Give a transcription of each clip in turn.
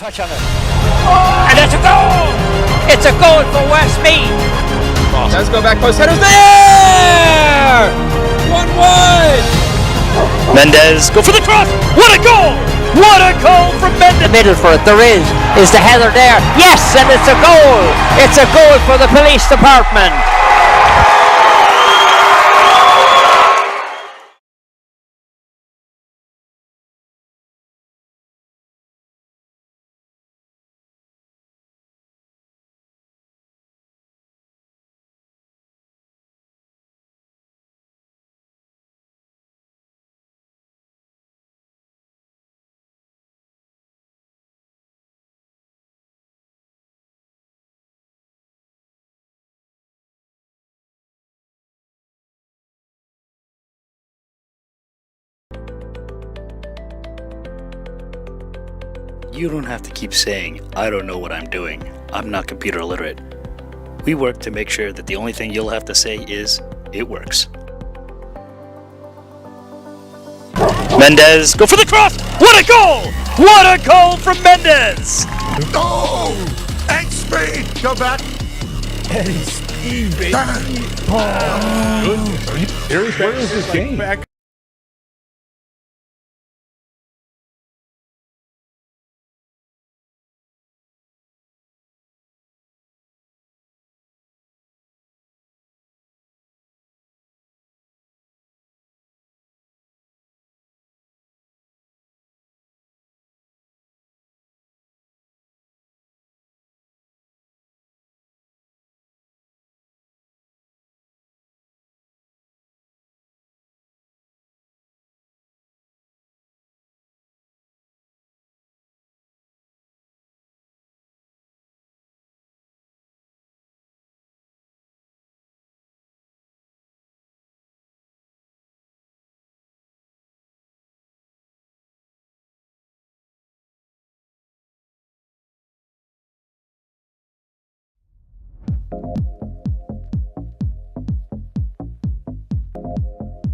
touch on it. And it's a goal! It's a goal for Westmeath! Let's go back post. Header's there! 1-1! Mendez, go for the cross! What a goal! What a goal from Mendez! Middle for it, there is the header there. Yes, and it's a goal! It's a goal for the police department! You don't have to keep saying, I don't know what I'm doing. I'm not computer literate. We work to make sure that the only thing you'll have to say is, it works. Mendez, go for the cross! What a goal! What a goal from Mendez! Oh! XP! Go back! Eddie Steve, baby. Here is this game. Back.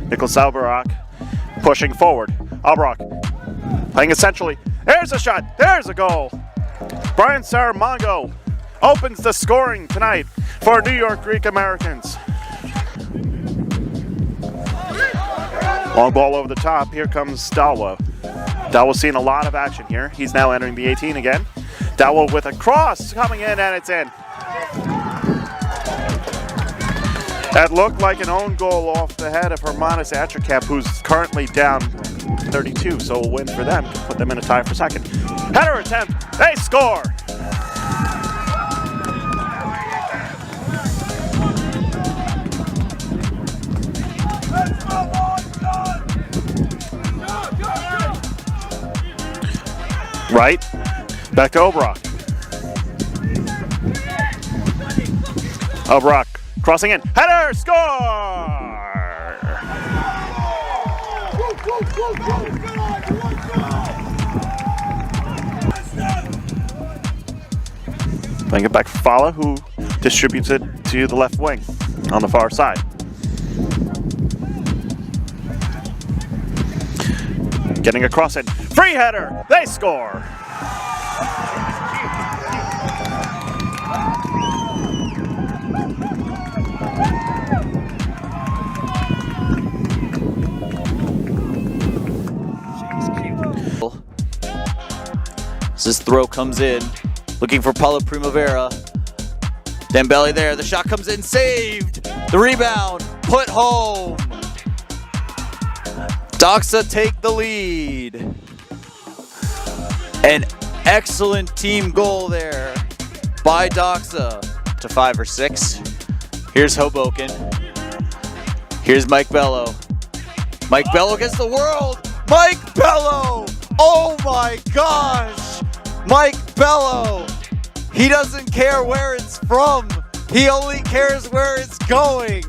Nicholas Albrock pushing forward. Albrock playing it centrally. There's a shot. There's a goal. Brian Saramongo opens the scoring tonight for New York Greek Americans. Long ball over the top. Here comes Dawa. Dawa's seeing a lot of action here. He's now entering the 18 again. Dawa with a cross coming in, and it's in. That looked like an own goal off the head of Hermanis Atracap, who's currently down 32, so a win for them to put them in a tie for second. Header attempt, they score! Right, back to Obrock. Obrock crossing in, header, score! Playing it back for Fala, who distributes it to the left wing on the far side. Getting a cross in, free header, they score! As this throw comes in, looking for Paulo Primavera. Dembele there, the shot comes in, saved! The rebound, put home! Doxa take the lead. An excellent team goal there by Doxa to 5 or 6. Here's Hoboken. Here's Mike Bello. Mike Bello against the world! Mike Bello! Oh my gosh! Mike Bello! He doesn't care where it's from. He only cares where it's going.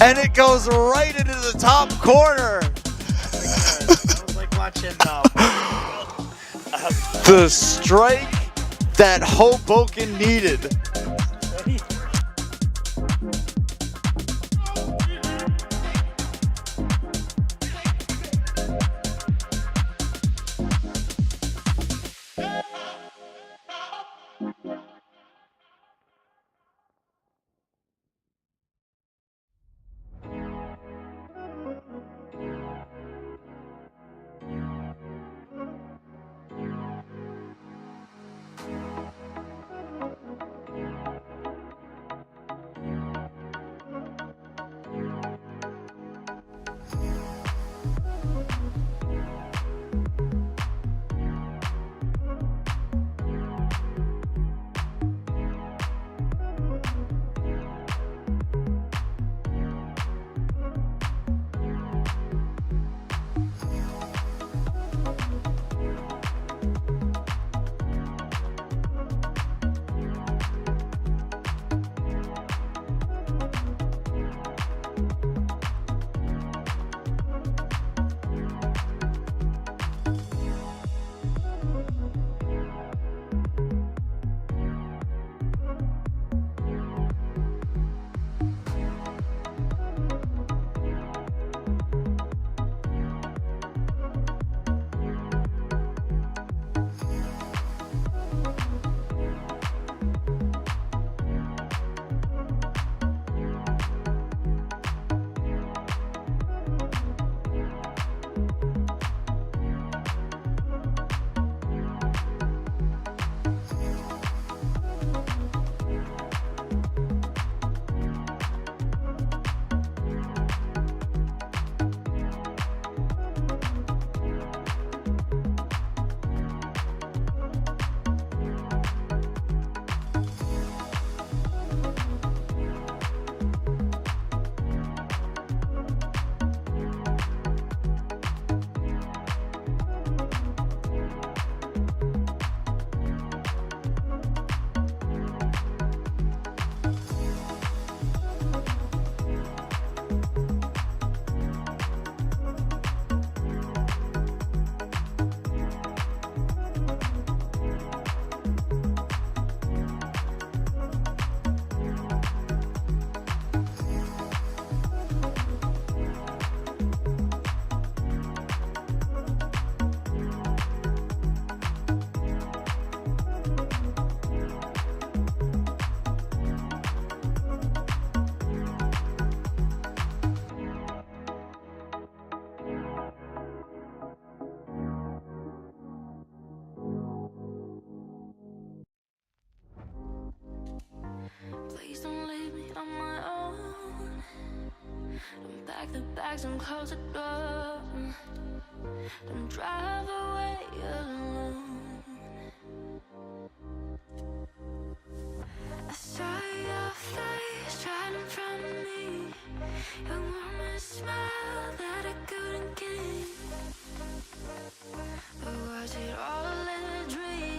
And it goes right into the top corner. That was like watching the strike that Hoboken needed. bags and close the door. Don't drive away alone. I saw your face right in front of me. Your warm smile that I couldn't keep. But was it all a dream?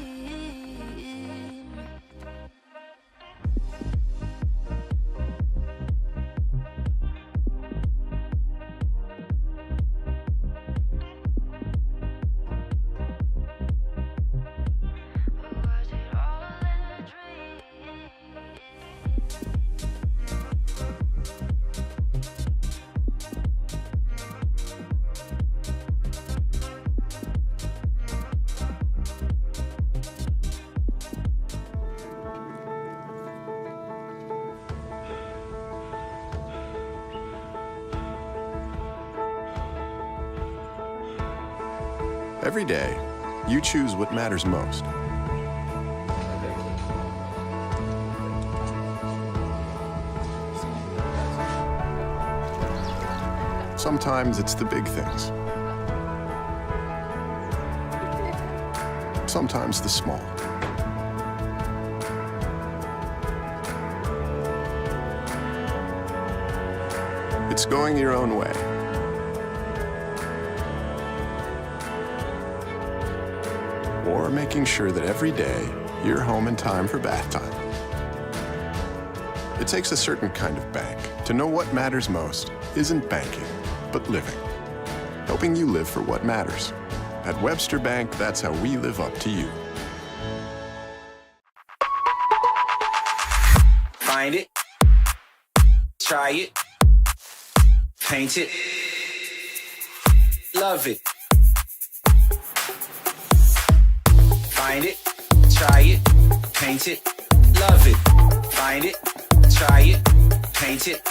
Every day, you choose what matters most. Sometimes it's the big things. Sometimes the small. It's going your own way. Or making sure that every day you're home in time for bath time. It takes a certain kind of bank to know what matters most isn't banking, but living. Helping you live for what matters. At Webster Bank, that's how we live up to you. Find it, try it, paint it, love it. Find it, try it, paint it, love it. Find it, try it, paint it,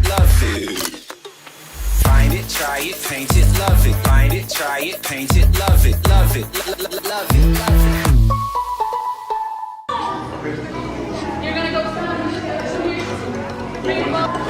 love it. Find it, try it, paint it, love it. Find it, try it, paint it, love it, love it, love it, love it. You're gonna go bring them up.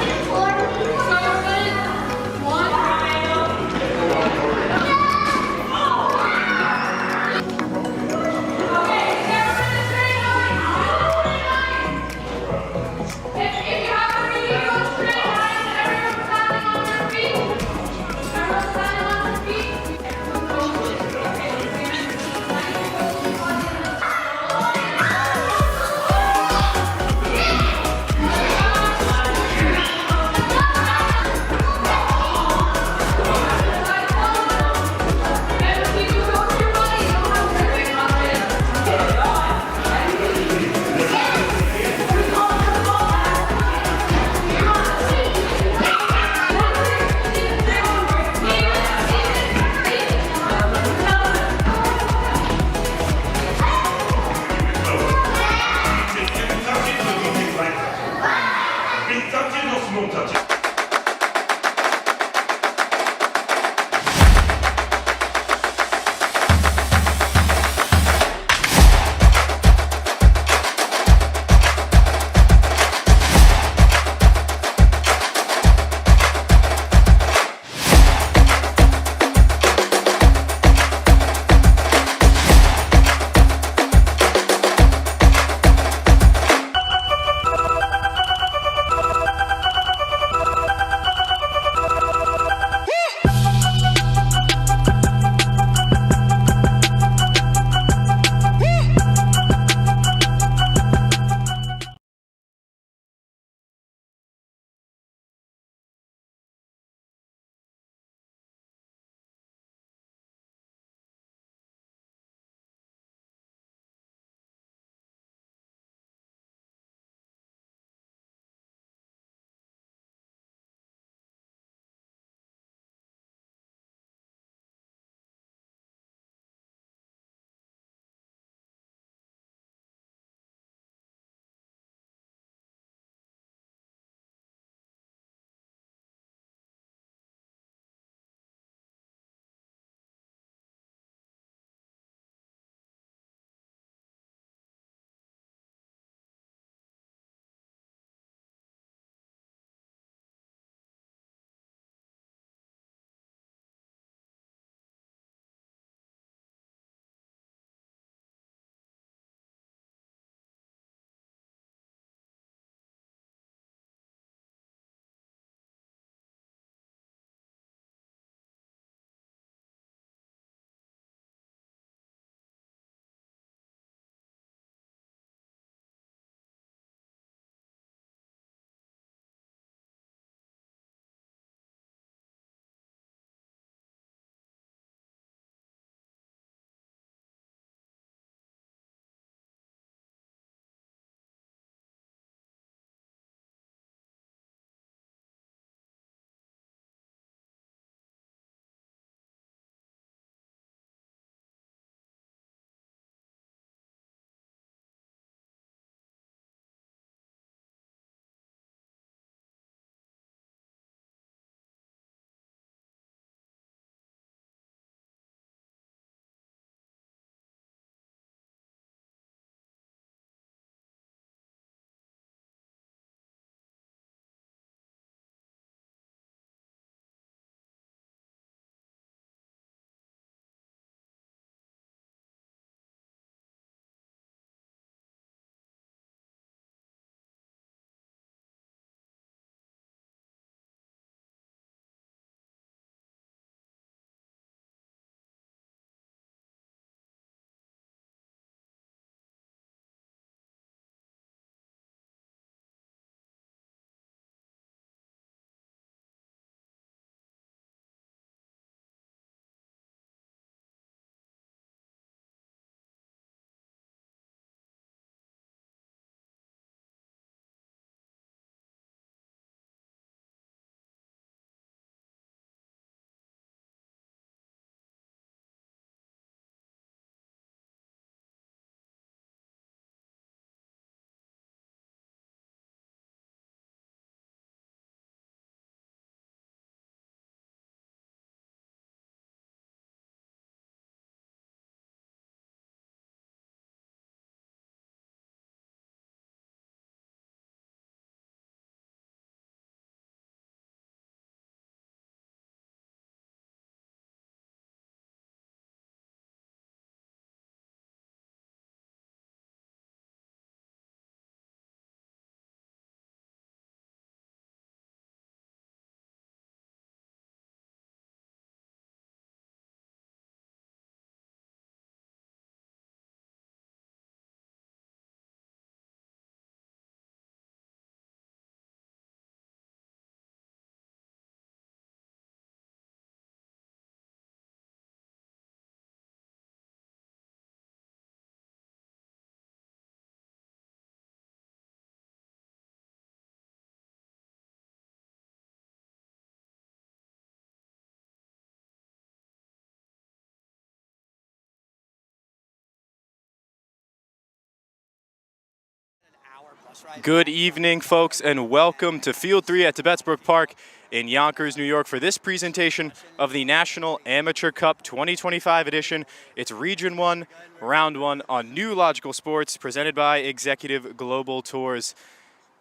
Good evening, folks, and welcome to Field 3 at Tibetsbrook Park in Yonkers, New York for this presentation of the National Amateur Cup 2025 edition. It's Region 1, Round 1 on New Logical Sports, presented by Executive Global Tours.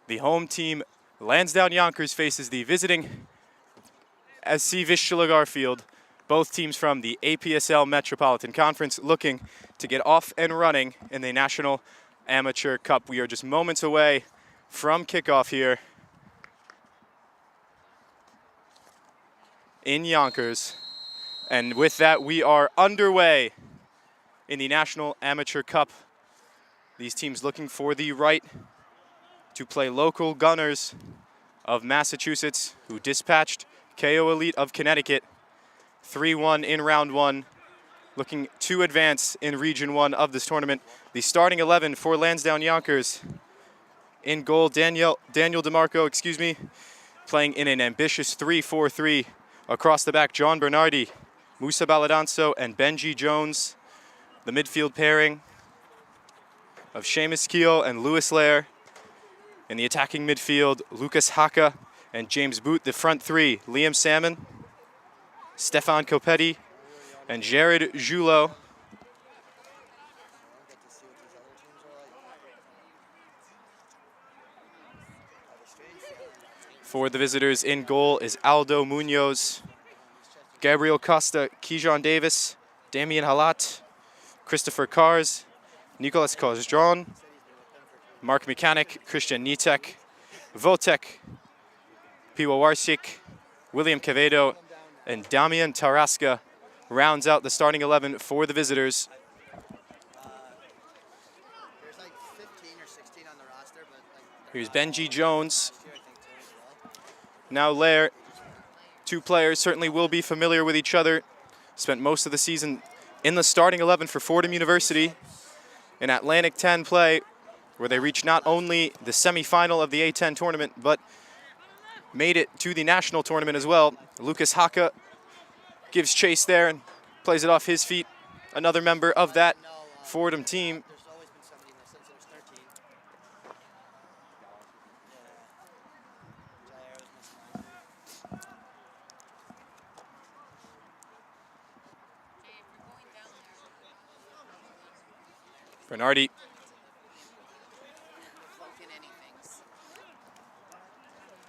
The home team, Lansdowne Yonkers, faces the visiting SC Vistula Garfield, both teams from the APSL Metropolitan Conference looking to get off and running in the National Amateur Cup. We are just moments away from kickoff here in Yonkers. And with that, we are underway in the National Amateur Cup. These teams looking for the right to play local Gunners of Massachusetts, who dispatched KO Elite of Connecticut 3-1 in round 1, looking to advance in Region 1 of this tournament. The starting 11 for Lansdowne Yonkers. In goal, Daniel DeMarco, playing in an ambitious 3-4-3. Across the back, John Bernardi, Musa Baladanso, and Benji Jones. The midfield pairing of Seamus Keel and Lewis Lair. In the attacking midfield, Lucas Haka and James Boot. The front three, Liam Salmon, Stefan Copetti, and Jared Julot. For the visitors, in goal is Aldo Munoz, Gabriel Costa, Kijan Davis, Damian Halat, Christopher Kars, Nicolas Kozjon, Mark Mechanic, Christian Nitek, Votek, Piwawarsik, William Quevedo, and Damian Tarasca rounds out the starting 11 for the visitors. Here's Benji Jones. Now Lair. Two players certainly will be familiar with each other. Spent most of the season in the starting 11 for Fordham University in Atlantic 10 play, where they reached not only the semifinal of the A10 tournament, but made it to the national tournament as well. Lucas Haka gives chase there and plays it off his feet. Another member of that Fordham team. Bernardi.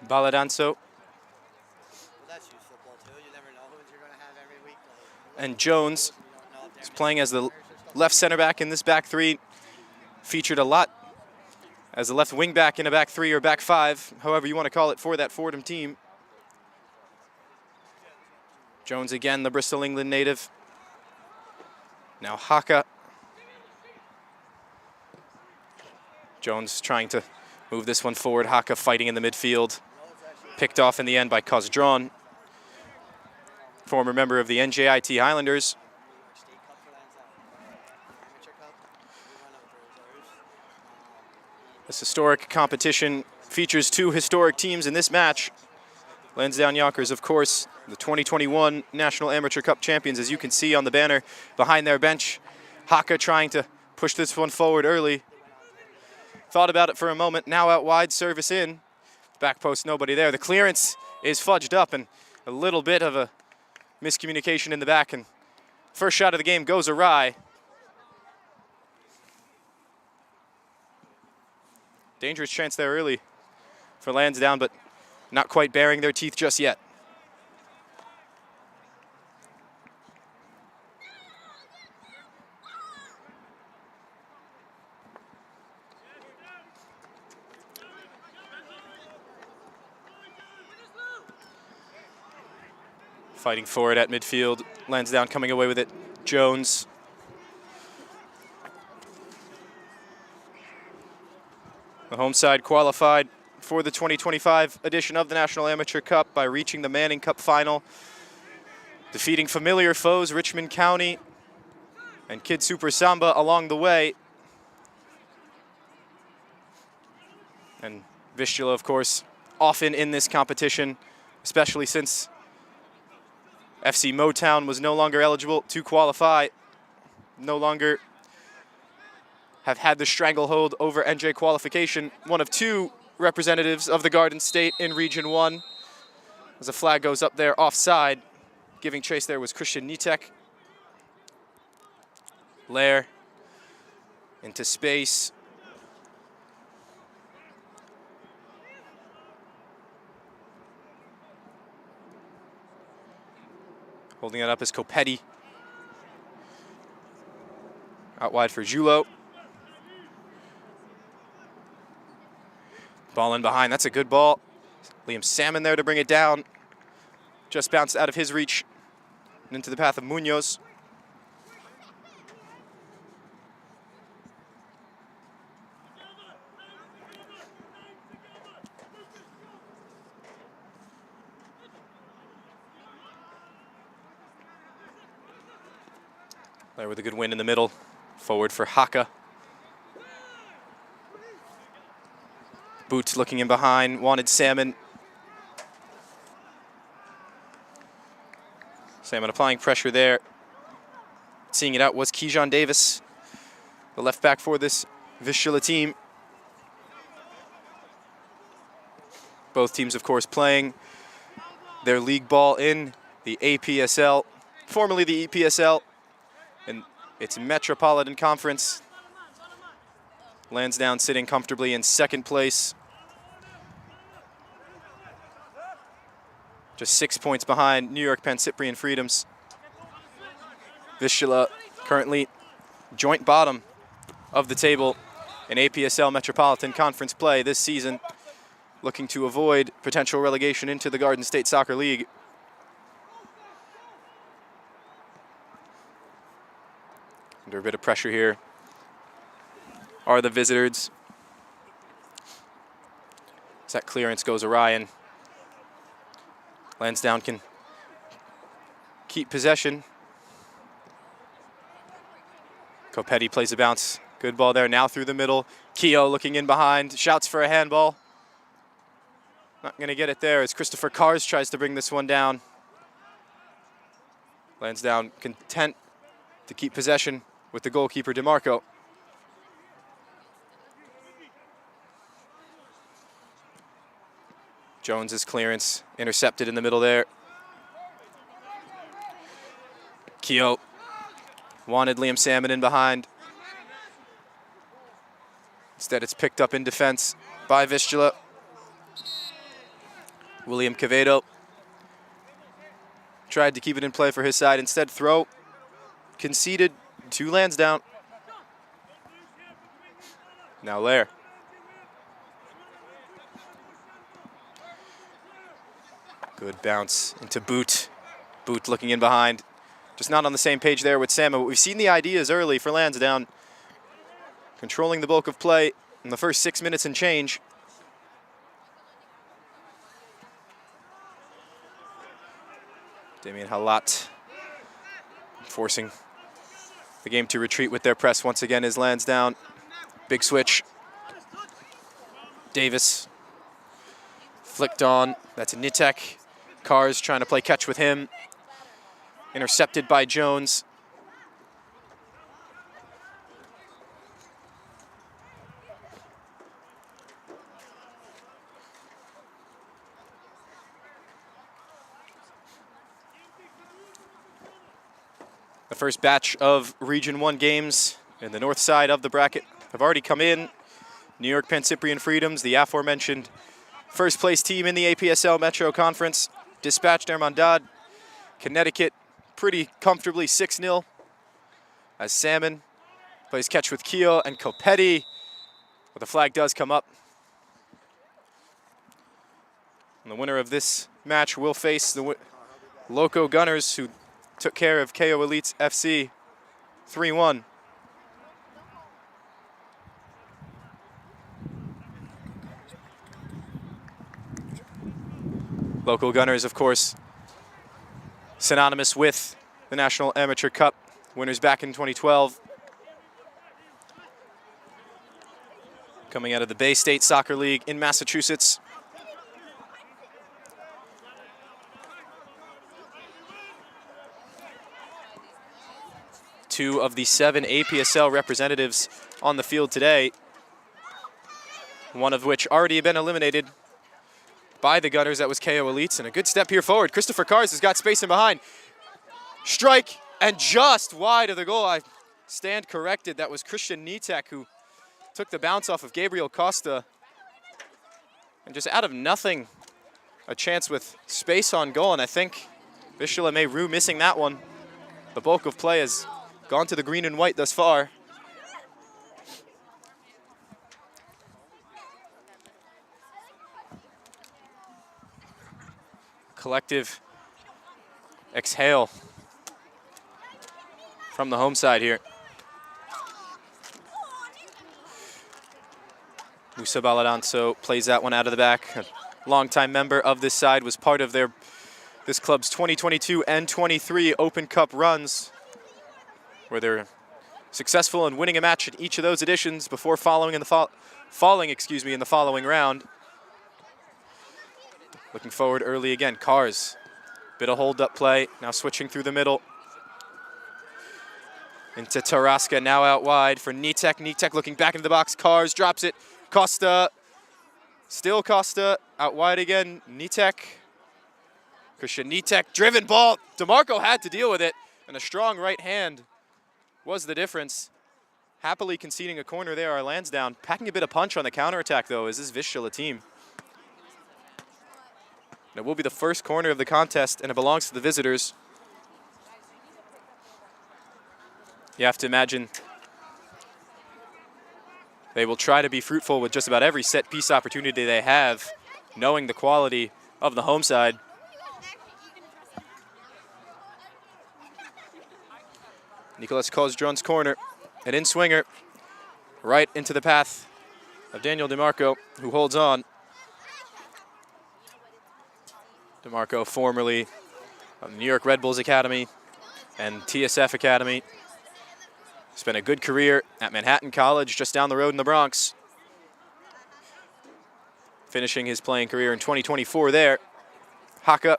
Baladanso. And Jones is playing as the left center back in this back three. Featured a lot as the left wing back in a back three or back five, however you want to call it, for that Fordham team. Jones again, the Bristol, England native. Now Haka. Jones trying to move this one forward. Haka fighting in the midfield. Picked off in the end by Kozjon, former member of the NJIT Highlanders. This historic competition features two historic teams in this match. Lansdowne Yonkers, of course, the 2021 National Amateur Cup champions, as you can see on the banner behind their bench. Haka trying to push this one forward early. Thought about it for a moment, now out wide, service in. Back post, nobody there. The clearance is fudged up and a little bit of a miscommunication in the back, and first shot of the game goes awry. Dangerous chance there early for Lansdowne, but not quite bearing their teeth just yet. Fighting forward at midfield. Lansdowne coming away with it. Jones. The home side qualified for the 2025 edition of the National Amateur Cup by reaching the Manning Cup final, defeating familiar foes Richmond County and Kid Super Samba along the way. And Vistula, of course, often in this competition, especially since FC Motown was no longer eligible to qualify, no longer have had the stranglehold over NJ qualification. One of two representatives of the Garden State in Region 1. As a flag goes up there offside, giving chase there was Christian Nitek. Lair into space. Holding it up is Copetti. Out wide for Julo. Ball in behind, that's a good ball. Liam Salmon there to bring it down. Just bounced out of his reach and into the path of Munoz. There with a good win in the middle. Forward for Haka. Boots looking in behind, wanted Salmon. Salmon applying pressure there. Seeing it out was Keyshawn Davis, the left back for this Vistula team. Both teams, of course, playing their league ball in the APSL, formerly the EPSL, and it's Metropolitan Conference. Lansdowne sitting comfortably in second place. Just 6 points behind New York Penn Cyprian Freedoms. Vistula currently joint bottom of the table in APSL Metropolitan Conference play this season, looking to avoid potential relegation into the Garden State Soccer League. Under a bit of pressure here are the visitors. As that clearance goes awry, and Lansdowne can keep possession. Copetti plays a bounce. Good ball there, now through the middle. Keogh looking in behind, shouts for a handball. Not gonna get it there as Christopher Cars tries to bring this one down. Lansdowne content to keep possession with the goalkeeper, DeMarco. Jones's clearance intercepted in the middle there. Keogh wanted Liam Salmon in behind. Instead, it's picked up in defense by Vistula. William Quevedo tried to keep it in play for his side. Instead, throw conceded to Lansdowne. Now Lair. Good bounce into Boot. Boot looking in behind. Just not on the same page there with Salmon, but we've seen the ideas early for Lansdowne. Controlling the bulk of play in the first 6 minutes and change. Damien Halat forcing the game to retreat with their press once again is Lansdowne. Big switch. Davis flicked on. That's Nitek. Cars trying to play catch with him. Intercepted by Jones. The first batch of Region 1 games in the north side of the bracket have already come in. New York Penn Cyprian Freedoms, the aforementioned first place team in the APSL Metro Conference, dispatched Hermandad. Connecticut pretty comfortably 6-0 as Salmon plays catch with Keogh and Copetti. But the flag does come up. And the winner of this match will face the Loco Gunners, who took care of KO Elites FC 3-1. Local Gunners, of course, synonymous with the National Amateur Cup, winners back in 2012. Coming out of the Bay State Soccer League in Massachusetts. 2 of the 7 APSL representatives on the field today, one of which already been eliminated by the Gunners. That was KO Elites. And a good step here forward. Christopher Kars has got space in behind. Strike, and just wide of the goal. I stand corrected. That was Christian Nitek who took the bounce off of Gabriel Costa. And just out of nothing, a chance with space on goal. And I think Vistula may rue missing that one. The bulk of play has gone to the green and white thus far. Collective exhale from the home side here. Musa Baladanso plays that one out of the back. A longtime member of this side, was part of this club's 2022 and 23 Open Cup runs, where they're successful in winning a match at each of those editions before falling in the following round. Looking forward early again. Kars, bit of hold-up play, now switching through the middle. Into Taraska, now out wide for Nitek. Nitek looking back into the box. Kars drops it. Costa, still Costa, out wide again. Nitek, Christian Nitek, driven ball. DeMarco had to deal with it, and a strong right hand was the difference. Happily conceding a corner there, our Lansdowne. Packing a bit of punch on the counterattack, though, is this Vistula team. And it will be the first corner of the contest, and it belongs to the visitors. You have to imagine they will try to be fruitful with just about every set piece opportunity they have, knowing the quality of the home side. Nicolas Kozdron's corner, an in-swinger right into the path of Daniel DeMarco, who holds on. DeMarco, formerly of the New York Red Bulls Academy and TSF Academy. Spent a good career at Manhattan College, just down the road in the Bronx. Finishing his playing career in 2024 there. Haka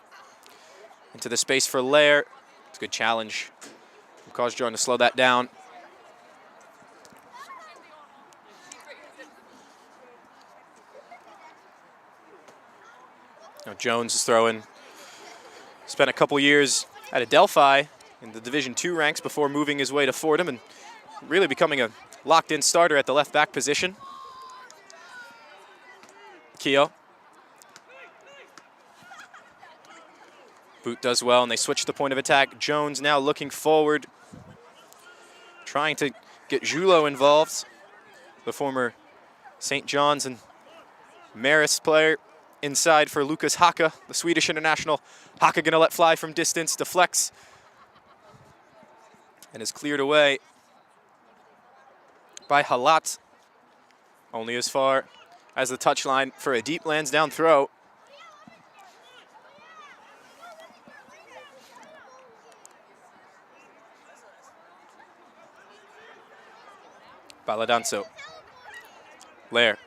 into the space for Lair. It's a good challenge from Kozdron to slow that down. Now Jones is throwing. Spent a couple years at Adelphi in the Division II ranks before moving his way to Fordham and really becoming a locked-in starter at the left back position. Keogh. Boot does well, and they switch the point of attack. Jones now looking forward, trying to get Julo involved, the former St. John's and Marist player. Inside for Lucas Haka, the Swedish international. Haka gonna let fly from distance, deflects, and is cleared away by Halat. Only as far as the touchline for a deep Lansdowne throw. Baladanso. Lair.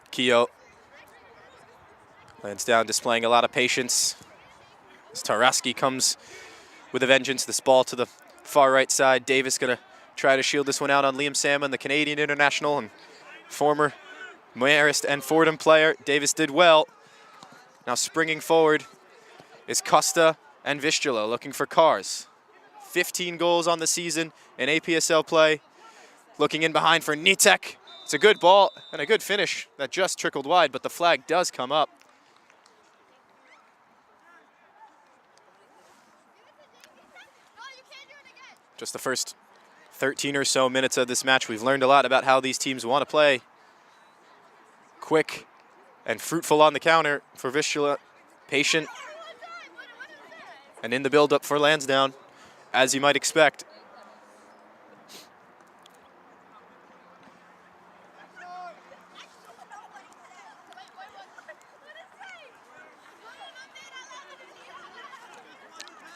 Keogh. Lansdowne displaying a lot of patience. As Taraski comes with a vengeance. This ball to the far right side. Davis gonna try to shield this one out on Liam Salmon, the Canadian international and former Marist and Fordham player. Davis did well. Now springing forward is Costa and Vistula looking for Kars. 15 goals on the season in APSL play. Looking in behind for Nitek. It's a good ball and a good finish that just trickled wide, but the flag does come up. Just the first 13 or so minutes of this match, we've learned a lot about how these teams want to play. Quick and fruitful on the counter for Vistula. Patient and in the build-up for Lansdowne, as you might expect.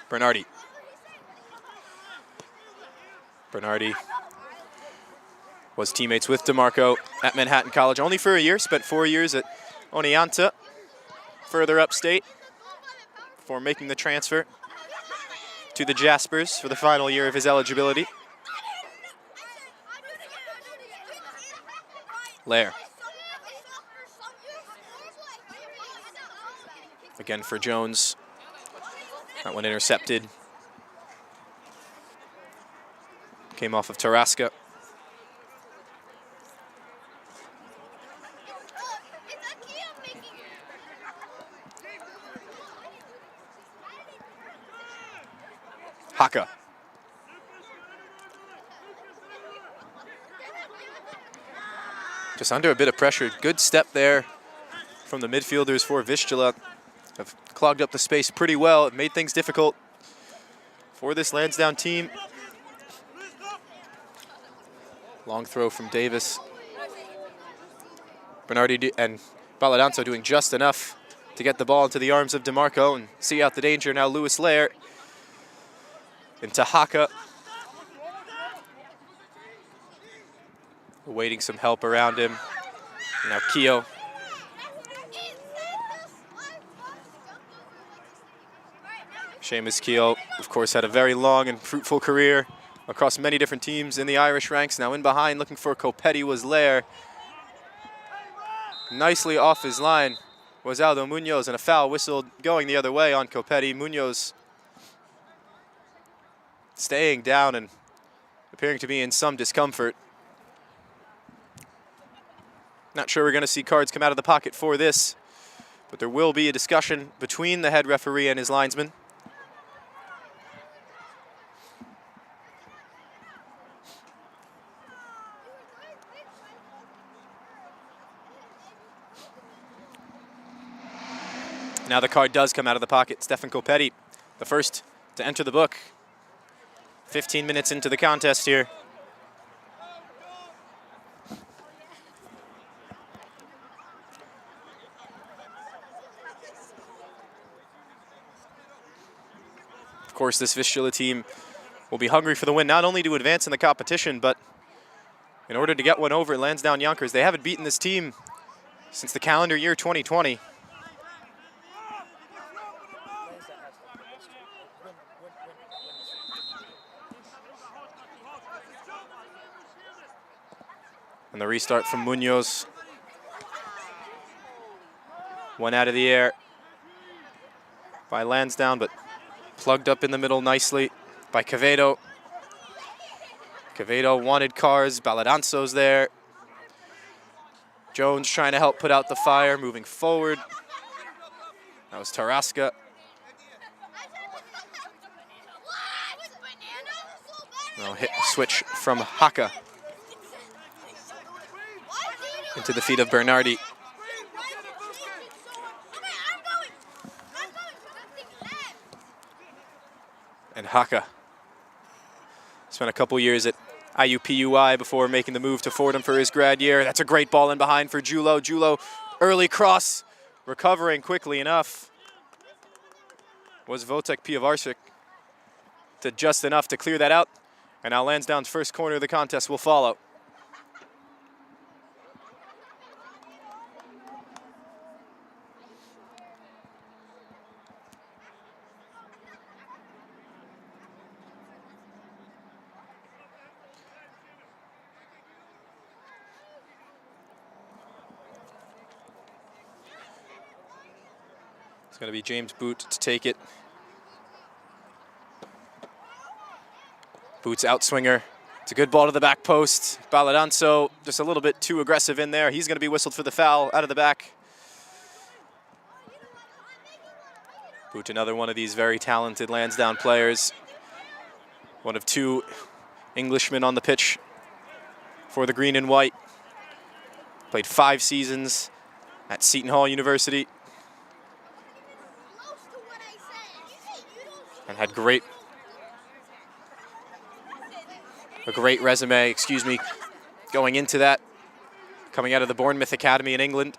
Bernardi. Bernardi was teammates with DeMarco at Manhattan College only for a year, spent 4 years at Oneonta, further upstate, before making the transfer to the Jaspers for the final year of his eligibility. Lair. Again for Jones. That one intercepted. Came off of Taraska. Haka. Just under a bit of pressure. Good step there from the midfielders for Vistula. Have clogged up the space pretty well. It made things difficult for this Lansdowne team. Long throw from Davis. Bernardi and Baladanzo doing just enough to get the ball into the arms of DeMarco and see out the danger. Now Lewis Lair into Haka. Awaiting some help around him. Now Keogh. Seamus Keogh, of course, had a very long and fruitful career across many different teams in the Irish ranks. Now in behind, looking for Copetti was Lair. Nicely off his line was Aldo Munoz, and a foul whistled going the other way on Copetti. Munoz staying down and appearing to be in some discomfort. Not sure we're going to see cards come out of the pocket for this, but there will be a discussion between the head referee and his linesman. Now the card does come out of the pocket. Stefan Copetti, the first to enter the book. 15 minutes into the contest here. Of course, this Vistula team will be hungry for the win, not only to advance in the competition, but in order to get one over at Lansdowne Yonkers. They haven't beaten this team since the calendar year 2020. And the restart from Munoz. One out of the air by Lansdowne, but plugged up in the middle nicely by Quevedo. Quevedo wanted cars. Baladanzo's there. Jones trying to help put out the fire, moving forward. That was Taraska. Now hit switch from Haka into the feet of Bernardi. And Haka spent a couple years at IUPUI before making the move to Fordham for his grad year. That's a great ball in behind for Julo. Julo, early cross, recovering quickly enough. Was Wojtek Piwowarczyk to just enough to clear that out. And now Lansdowne's first corner of the contest will follow. It's going to be James Boot to take it. Boot's outswinger. It's a good ball to the back post. Baladanzo just a little bit too aggressive in there. He's going to be whistled for the foul out of the back. Boot, another one of these very talented Lansdowne players. One of two Englishmen on the pitch for the green and white. Played 5 seasons at Seton Hall University. And had a great resume, going into that, coming out of the Bournemouth Academy in England.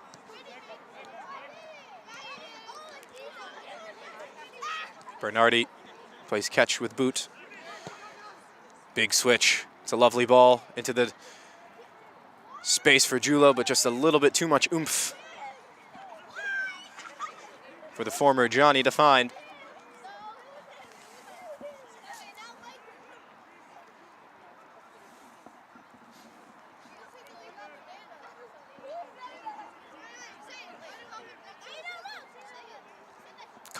Bernardi plays catch with Boot. Big switch. It's a lovely ball into the space for Julo, but just a little bit too much oomph for the former Johnny to find.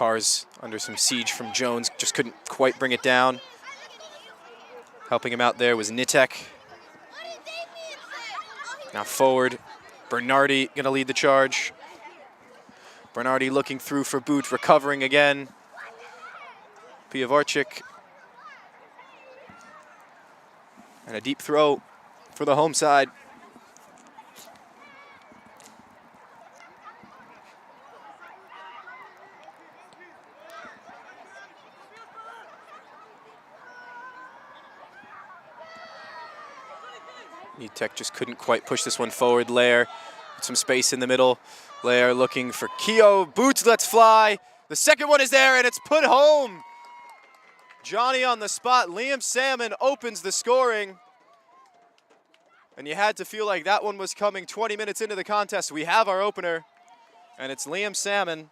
Cars under some siege from Jones, just couldn't quite bring it down. Helping him out there was Nitek. Now forward, Bernardi gonna lead the charge. Bernardi looking through for Boot, recovering again. Pivovarczyk. And a deep throw for the home side. Nitek just couldn't quite push this one forward. Lair, some space in the middle. Lair looking for Keogh. Boots lets fly. The second one is there, and it's put home. Johnny on the spot. Liam Salmon opens the scoring. And you had to feel like that one was coming 20 minutes into the contest. We have our opener, and it's Liam Salmon,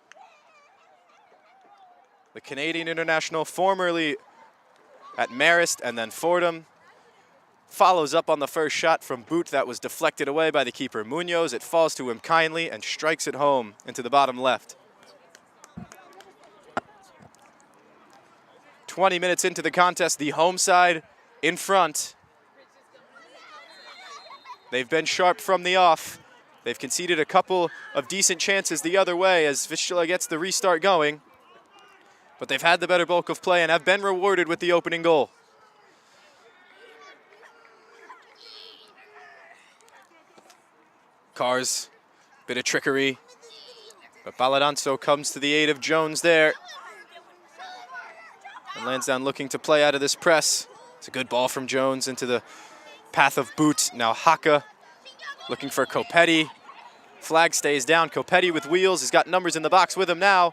the Canadian international, formerly at Marist and then Fordham. Follows up on the first shot from Boot that was deflected away by the keeper Munoz. It falls to him kindly and strikes it home into the bottom left. 20 minutes into the contest, the home side in front. They've been sharp from the off. They've conceded a couple of decent chances the other way as Vistula gets the restart going. But they've had the better bulk of play and have been rewarded with the opening goal. Cars, bit of trickery, but Baladanzo comes to the aid of Jones there. And Lansdowne looking to play out of this press. It's a good ball from Jones into the path of Boot. Now Haka looking for Copetti. Flag stays down. Copetti with wheels. He's got numbers in the box with him now.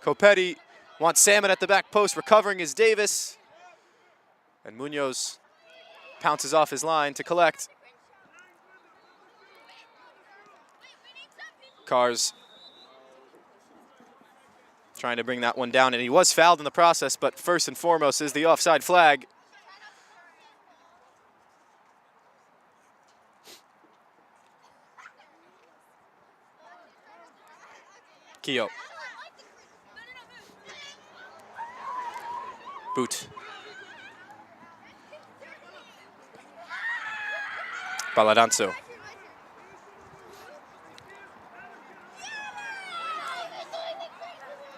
Copetti wants Salmon at the back post. Recovering is Davis. And Munoz pounces off his line to collect. Cars trying to bring that one down, and he was fouled in the process, but first and foremost is the offside flag. Keogh. Boot. Baladanzo.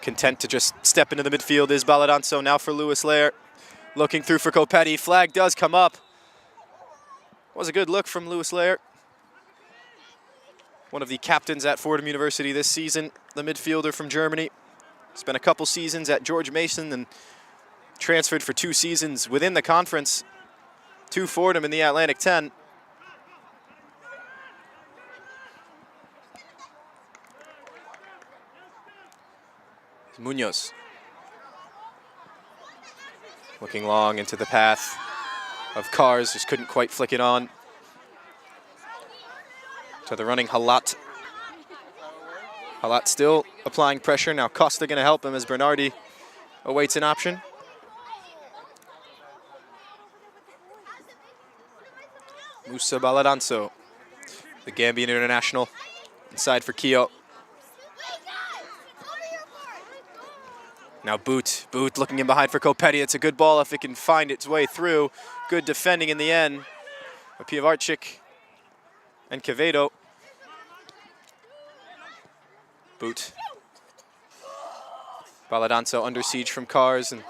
Content to just step into the midfield is Baladanzo. Now for Lewis Lair. Looking through for Copetti. Flag does come up. Was a good look from Lewis Lair. One of the captains at Fordham University this season. The midfielder from Germany. Spent a couple seasons at George Mason and transferred for 2 seasons within the conference to Fordham in the Atlantic 10. Munoz. Looking long into the path of Cars, just couldn't quite flick it on. To the running Halat. Halat still applying pressure. Now Costa gonna help him as Bernardi awaits an option. Musa Baladanzo, the Gambian international, inside for Keogh. Now Boot looking in behind for Copetti. It's a good ball if it can find its way through. Good defending in the end. Pivovarczyk and Quevedo. Boot. Baladanzo under siege from Cars, and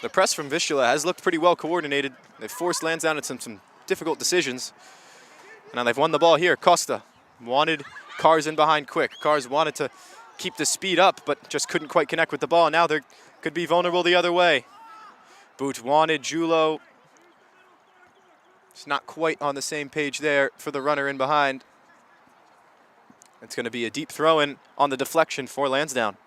the press from Vistula has looked pretty well coordinated. They've forced Lansdowne into some difficult decisions. Now they've won the ball here. Costa wanted Cars in behind quick. Cars wanted to keep the speed up, but just couldn't quite connect with the ball. Now they could be vulnerable the other way. Boot wanted Julo. It's not quite on the same page there for the runner in behind. It's going to be a deep throw-in on the deflection for Lansdowne.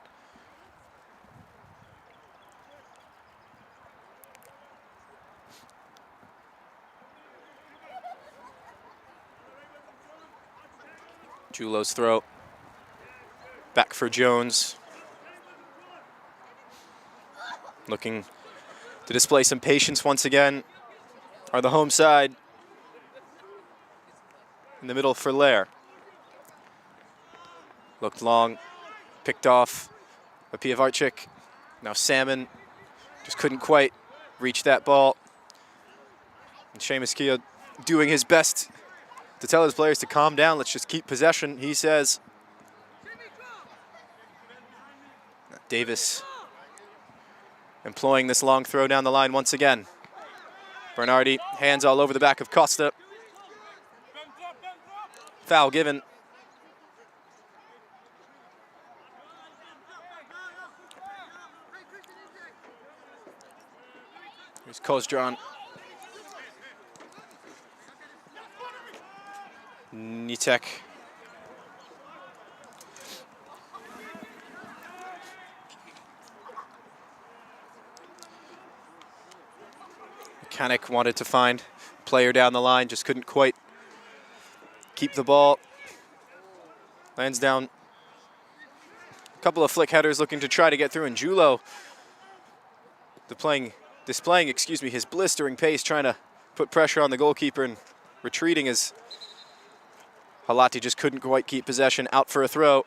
Julo's throw. Back for Jones. Looking to display some patience once again are the home side. In the middle for Lair. Looked long, picked off But Piavarchik, now Salmon, just couldn't quite reach that ball. And Seamus Keogh doing his best to tell his players to calm down. Let's just keep possession, he says. Davis employing this long throw down the line once again. Bernardi, hands all over the back of Costa. Foul given. Here's Kozjan. Nitek. Mechanic wanted to find player down the line, just couldn't quite keep the ball. Lansdowne, a couple of flick headers looking to try to get through, and Julo displaying his blistering pace, trying to put pressure on the goalkeeper and retreating as Halati just couldn't quite keep possession. Out for a throw.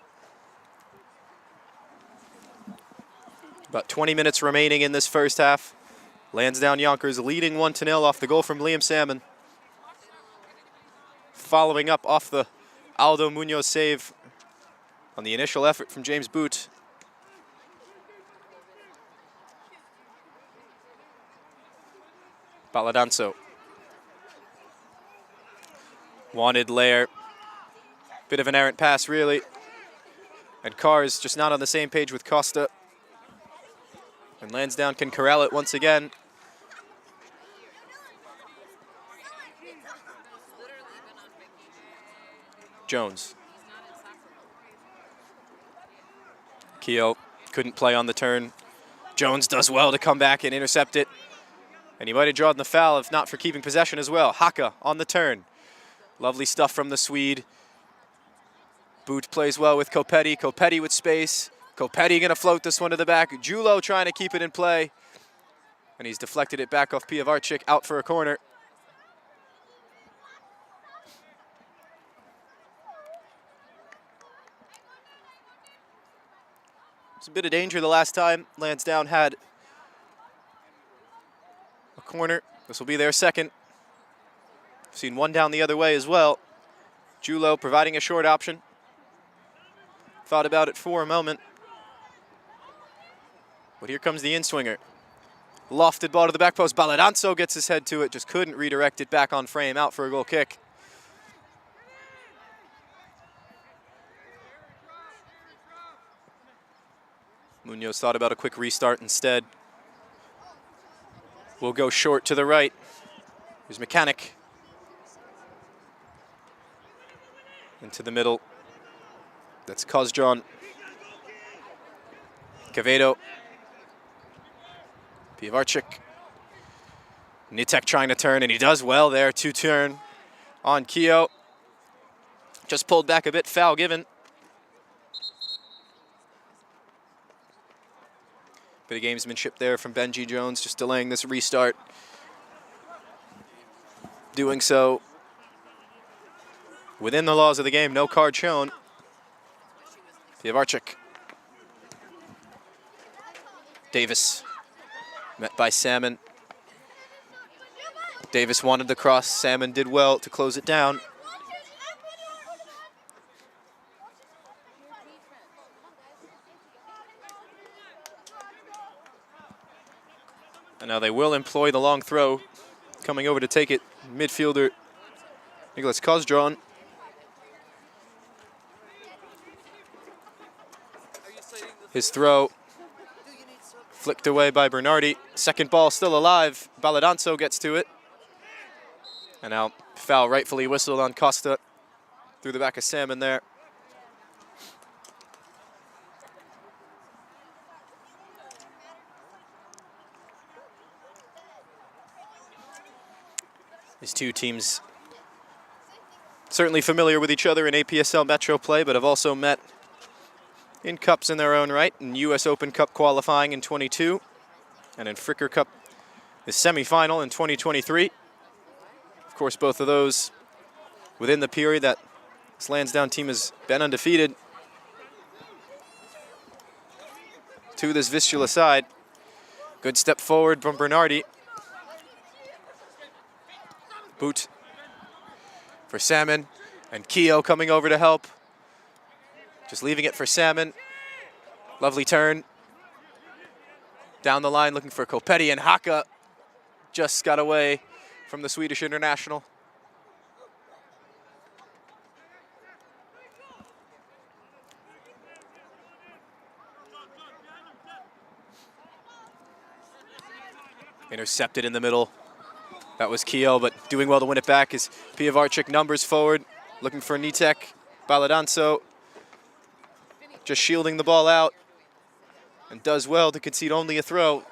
About 20 minutes remaining in this first half. Lansdowne Yonkers leading 1-0 off the goal from Liam Salmon. Following up off the Aldo Munoz save on the initial effort from James Boot. Baladanzo. Wanted Lair. Bit of an errant pass, really. And Carr's just not on the same page with Costa. And Lansdowne can corral it once again. Jones. Keogh couldn't play on the turn. Jones does well to come back and intercept it. And he might have drawn the foul if not for keeping possession as well. Haka on the turn. Lovely stuff from the Swede. Boot plays well with Kopetti. Kopetti with space. Kopetti gonna float this one to the back. Julo trying to keep it in play. And he's deflected it back off Piavarchik, out for a corner. It's a bit of danger the last time Lansdowne had a corner. This will be their second. We've seen one down the other way as well. Julo providing a short option. Thought about it for a moment. But here comes the in-swinger. Lofted ball to the back post. Baladanzo gets his head to it, just couldn't redirect it back on frame, out for a goal kick. Munoz thought about a quick restart instead. We'll go short to the right. Here's Mechanic. Into the middle. That's Kozjan. Quevedo. Piavarchik. Nitek trying to turn, and he does well there to turn on Keogh. Just pulled back a bit, foul given. Bit of gamesmanship there from Benji Jones, just delaying this restart. Doing so within the laws of the game, no card shown. Piavarchik. Davis, met by Salmon. Davis wanted the cross, Salmon did well to close it down. And now they will employ the long throw. Coming over to take it, midfielder Nicholas Kozjan. His throw flicked away by Bernardi. Second ball still alive. Baladanzo gets to it. And now foul rightfully whistled on Costa through the back of Salmon there. These two teams certainly familiar with each other in APSL Metro play, but have also met in cups in their own right, in US Open Cup qualifying in 22, and in Fricker Cup, the semifinal in 2023. Of course, both of those within the period that this Lansdowne team has been undefeated. to this Vistula side. Good step forward from Bernardi. Boot for Salmon, and Keogh coming over to help. Just leaving it for Salmon. Lovely turn. Down the line looking for Kopetti, and Haka just got away from the Swedish international. Intercepted in the middle. That was Keogh, but doing well to win it back is Piavarchik. Numbers forward, looking for Nitek. Baladanso just shielding the ball out and does well to concede only a throw.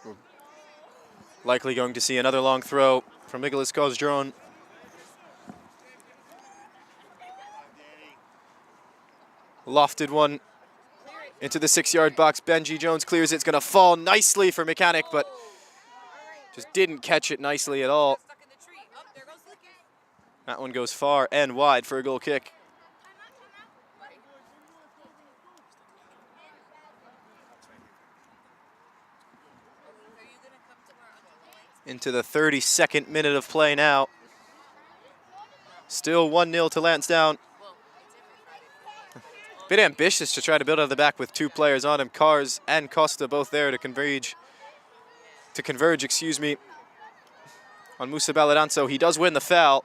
We're likely going to see another long throw from Nicholas Kozjron. Lofted one into the 6-yard box. Benji Jones clears it. It's going to fall nicely for Mechanic, but just didn't catch it nicely at all. That one goes far and wide for a goal kick. Into the 32nd minute of play now. Still 1-0 to Lansdowne. Bit ambitious to try to build out of the back with 2 players on him. Cars and Costa both there to converge, on Musa Baladanso. He does win the foul.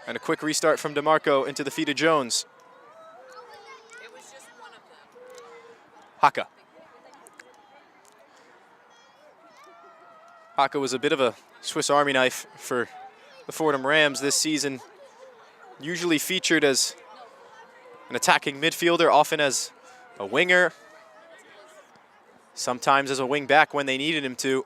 And a quick restart from DeMarco into the feet of Jones. Haka. Haka was a bit of a Swiss Army knife for the Fordham Rams this season. Usually featured as an attacking midfielder, often as a winger, sometimes as a wing back when they needed him to.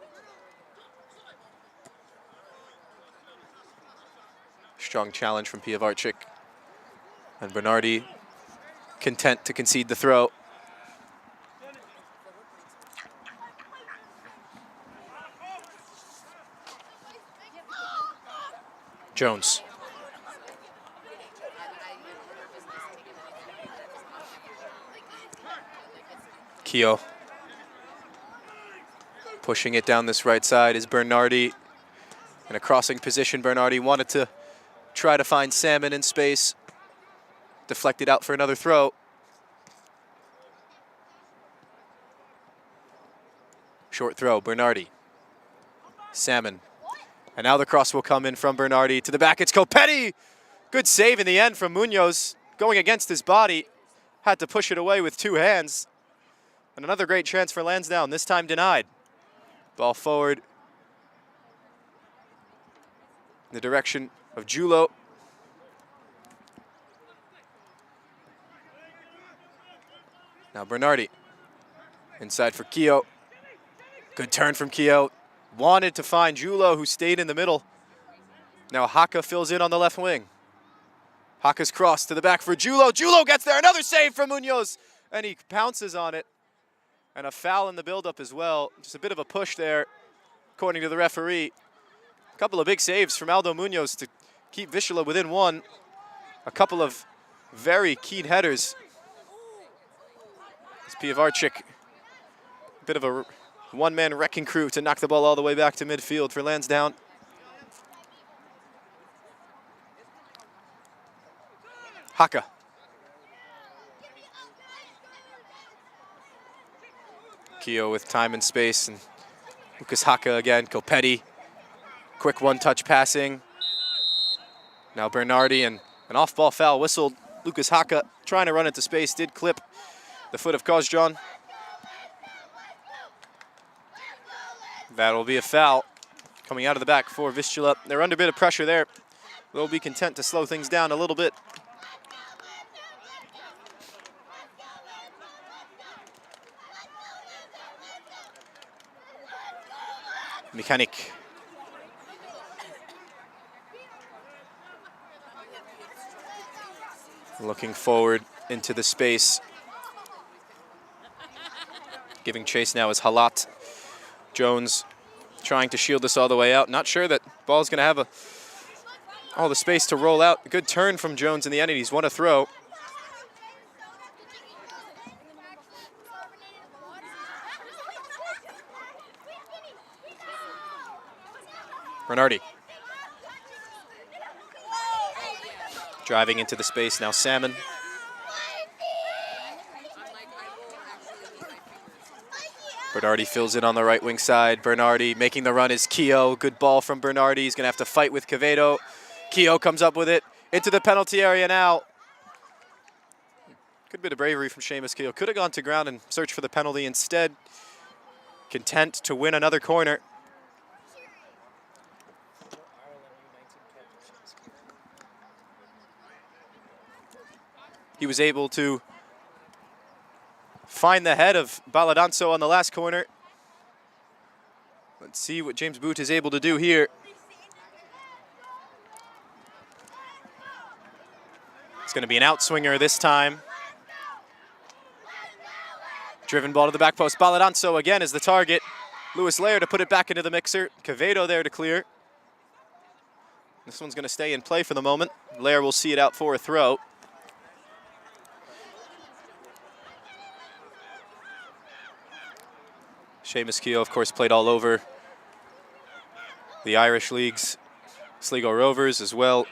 Strong challenge from Piavarchik. And Bernardi content to concede the throw. Jones. Keogh. Pushing it down this right side is Bernardi. In a crossing position, Bernardi wanted to try to find Salmon in space. Deflected out for another throw. Short throw, Bernardi. Salmon. And now the cross will come in from Bernardi to the back. It's Kopetti. Good save in the end from Munoz. Going against his body. Had to push it away with 2 hands. And another great chance for Lansdowne, this time denied. Ball forward in the direction of Julo. Now Bernardi, inside for Keogh. Good turn from Keogh. Wanted to find Julo, who stayed in the middle. Now Haka fills in on the left wing. Haka's cross to the back for Julo. Julo gets there, another save from Munoz. And he pounces on it. And a foul in the build-up as well. Just a bit of a push there, according to the referee. A couple of big saves from Aldo Munoz to keep Vistula within 1. A couple of very keen headers. It's Piavarchik, a bit of a one-man wrecking crew to knock the ball all the way back to midfield for Lansdowne. Haka. Keogh with time and space, and Lucas Haka again. Kopetti, quick one-touch passing. Now Bernardi, and an off-ball foul whistled. Lucas Haka trying to run into space, did clip the foot of Kozjron. That'll be a foul coming out of the back for Vistula. They're under a bit of pressure there. They'll be content to slow things down a little bit. Mechanic. Looking forward into the space. Giving chase now is Halat. Jones trying to shield this all the way out. Not sure that ball's going to have all the space to roll out. Good turn from Jones in the end, and he's won a throw. Bernardi. Driving into the space, now Salmon. Bernardi fills in on the right wing side. Bernardi making the run is Keogh. Good ball from Bernardi. He's going to have to fight with Quevedo. Keogh comes up with it into the penalty area now. Good bit of bravery from Seamus Keogh. Could have gone to ground and searched for the penalty. Instead, content to win another corner. He was able to find the head of Baladanzo on the last corner. Let's see what James Boot is able to do here. It's going to be an outswinger this time. Driven ball to the back post. Baladanzo again is the target. Lewis Lair to put it back into the mixer. Quevedo there to clear. This one's going to stay in play for the moment. Lair will see it out for a throw. Seamus Keogh, of course, played all over the Irish leagues, Sligo Rovers, as well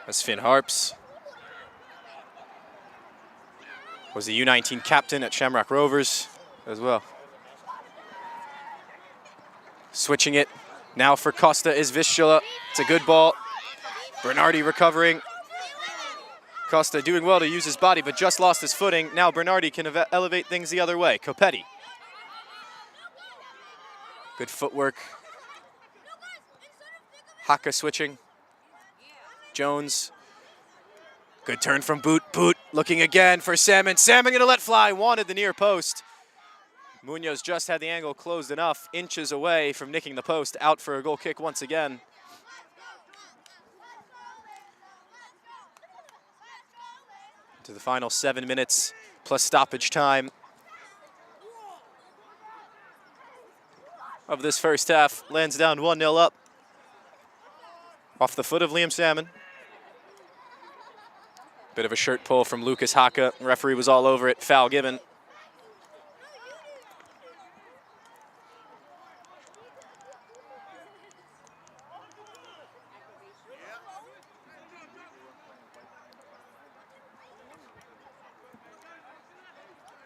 as Finn Harps. Was the U19 captain at Shamrock Rovers as well. Switching it now for Costa is Vistula. It's a good ball. Bernardi recovering. Costa doing well to use his body, but just lost his footing. Now Bernardi can elevate things the other way. Copetti. Good footwork. Haka switching. Jones. Good turn from Boot. Boot looking again for Salmon. Salmon gonna let fly. Wanted the near post. Munoz just had the angle closed enough. Inches away from nicking the post. Out for a goal kick once again. To the final 7 minutes plus stoppage time of this first half. Lansdowne 1-0 up. Off the foot of Liam Salmon. Bit of a shirt pull from Lucas Haka. Referee was all over it. Foul given.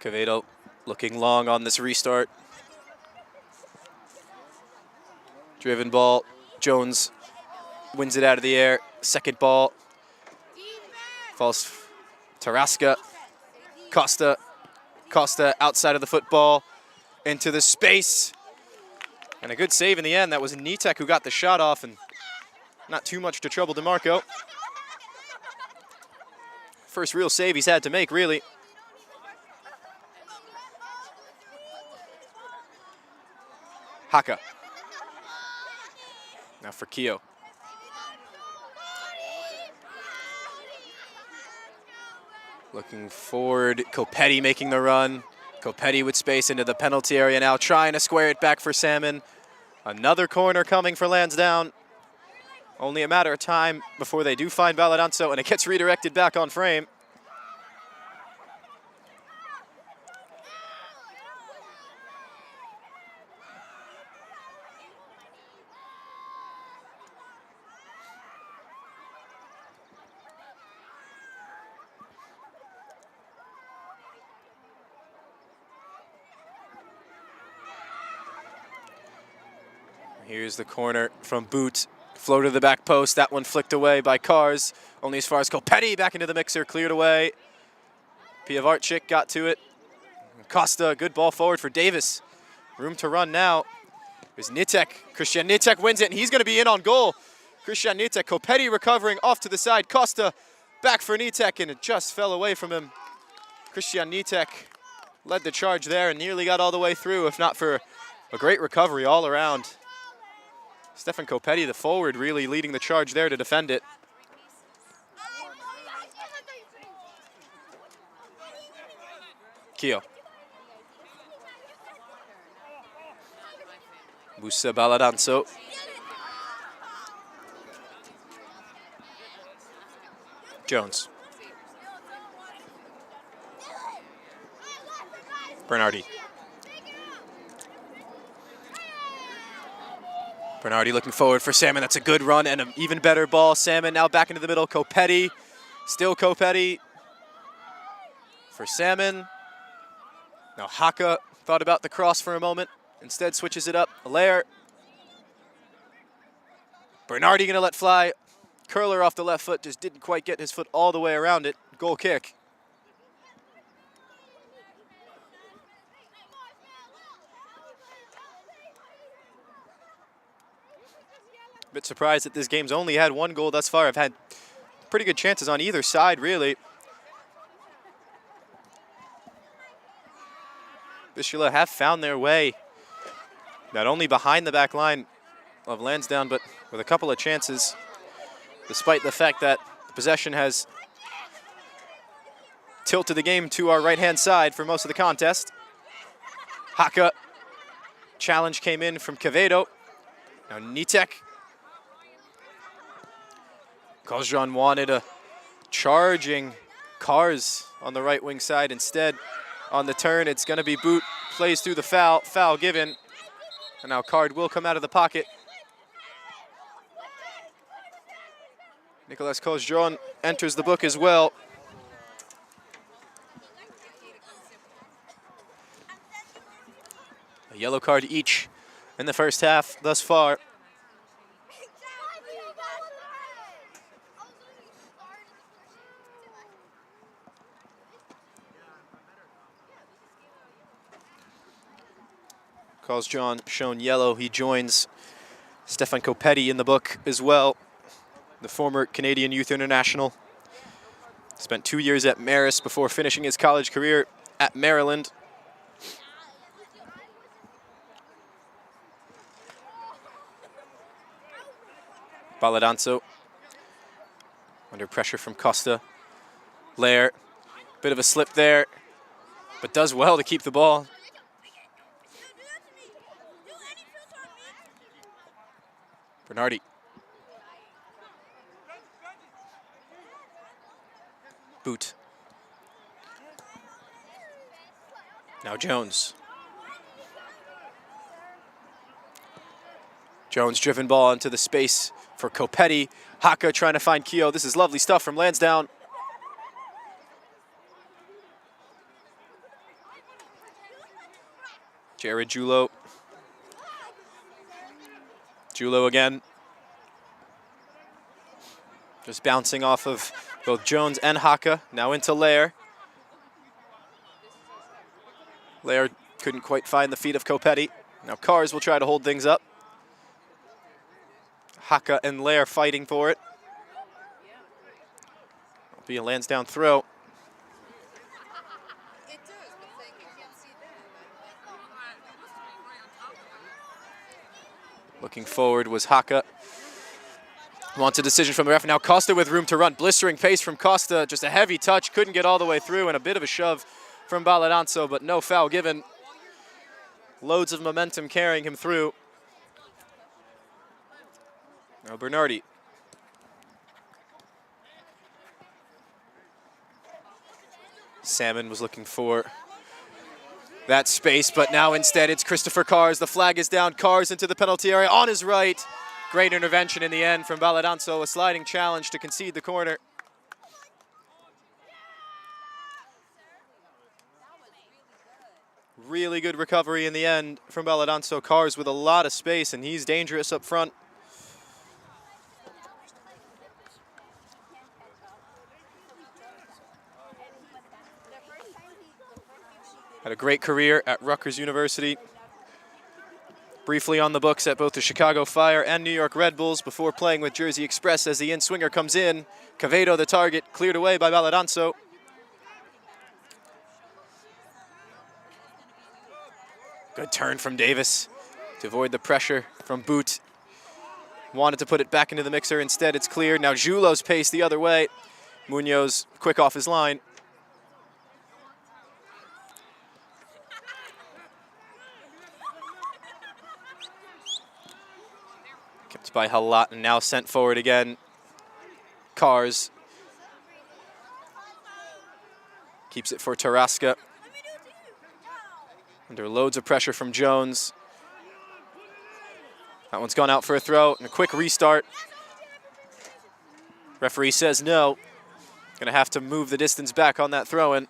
Quevedo looking long on this restart. Driven ball. Jones wins it out of the air. Second ball. Falls Tarasca. Costa. Costa outside of the football. Into the space. And a good save in the end. That was Nitek who got the shot off, and not too much to trouble DeMarco. First real save he's had to make, really. Haka. Now for Keogh. Looking forward, Copetti making the run. Copetti with space into the penalty area now, trying to square it back for Salmon. Another corner coming for Lansdowne. Only a matter of time before they do find Baladanzo, and it gets redirected back on frame. Here's the corner from Boot. Flow to the back post. That one flicked away by Cars. Only as far as Copetti. Back into the mixer. Cleared away. Piavarchik got to it. Costa, good ball forward for Davis. Room to run now. There's Nitek. Christian Nitek wins it, and he's going to be in on goal. Christian Nitek. Copetti recovering off to the side. Costa back for Nitek, and it just fell away from him. Christian Nitek led the charge there and nearly got all the way through, if not for a great recovery all around. Stefan Copetti, the forward, really leading the charge there to defend it. Keogh. Busa Baladanso. Jones. Bernardi. Bernardi looking forward for Salmon. That's a good run and an even better ball. Salmon now back into the middle. Copetti. Still Copetti for Salmon. Now Haka thought about the cross for a moment. Instead switches it up. Allaire. Bernardi gonna let fly. Curler off the left foot. Just didn't quite get his foot all the way around it. Goal kick. Bit surprised that this game's only had one goal thus far. I've had pretty good chances on either side, really. Vistula have found their way, not only behind the back line of Lansdowne, but with a couple of chances, despite the fact that the possession has tilted the game to our right-hand side for most of the contest. Haka. Challenge came in from Quevedo. Now Nitek. Kozjan wanted a charging Cars on the right wing side. Instead, on the turn, it's going to be Boot. Plays through the foul. Foul given. And now card will come out of the pocket. Nicolas Kozjan enters the book as well. A yellow card each in the first half thus far. Kozjan shown yellow. He joins Stefan Copetti in the book as well, the former Canadian Youth International. Spent 2 years at Marist before finishing his college career at Maryland. Baladanso under pressure from Costa. Lair, bit of a slip there, but does well to keep the ball. Bernardi. Boot. Now Jones. Jones driven ball into the space for Copetti. Haka trying to find Keogh. This is lovely stuff from Lansdowne. Jared Julo. Julo again. Just bouncing off of both Jones and Haka. Now into Lair. Lair couldn't quite find the feet of Copetti. Now Cars will try to hold things up. Haka and Lair fighting for it. It'll be a Lansdowne throw. Looking forward was Haka. Wants a decision from the ref. Now Costa with room to run. Blistering pace from Costa. Just a heavy touch. Couldn't get all the way through, and a bit of a shove from Baladanso, but no foul given. Loads of momentum carrying him through. Now Bernardi. Salmon was looking for that space, but now instead it's Christopher Cars. The flag is down. Cars into the penalty area on his right. Great intervention in the end from Baladanso. A sliding challenge to concede the corner. Really good recovery in the end from Baladanso. Cars with a lot of space, and he's dangerous up front. Had a great career at Rutgers University. Briefly on the books at both the Chicago Fire and New York Red Bulls before playing with Jersey Express as the in-swinger comes in. Quevedo, the target, cleared away by Baladanso. Good turn from Davis to avoid the pressure from Boot. Wanted to put it back into the mixer. Instead, it's cleared. Now Julo's pace the other way. Munoz quick off his line. It's by Halat and now sent forward again. Cars. Keeps it for Taraska. Under loads of pressure from Jones. That one's gone out for a throw and a quick restart. Referee says no. Gonna have to move the distance back on that throw-in.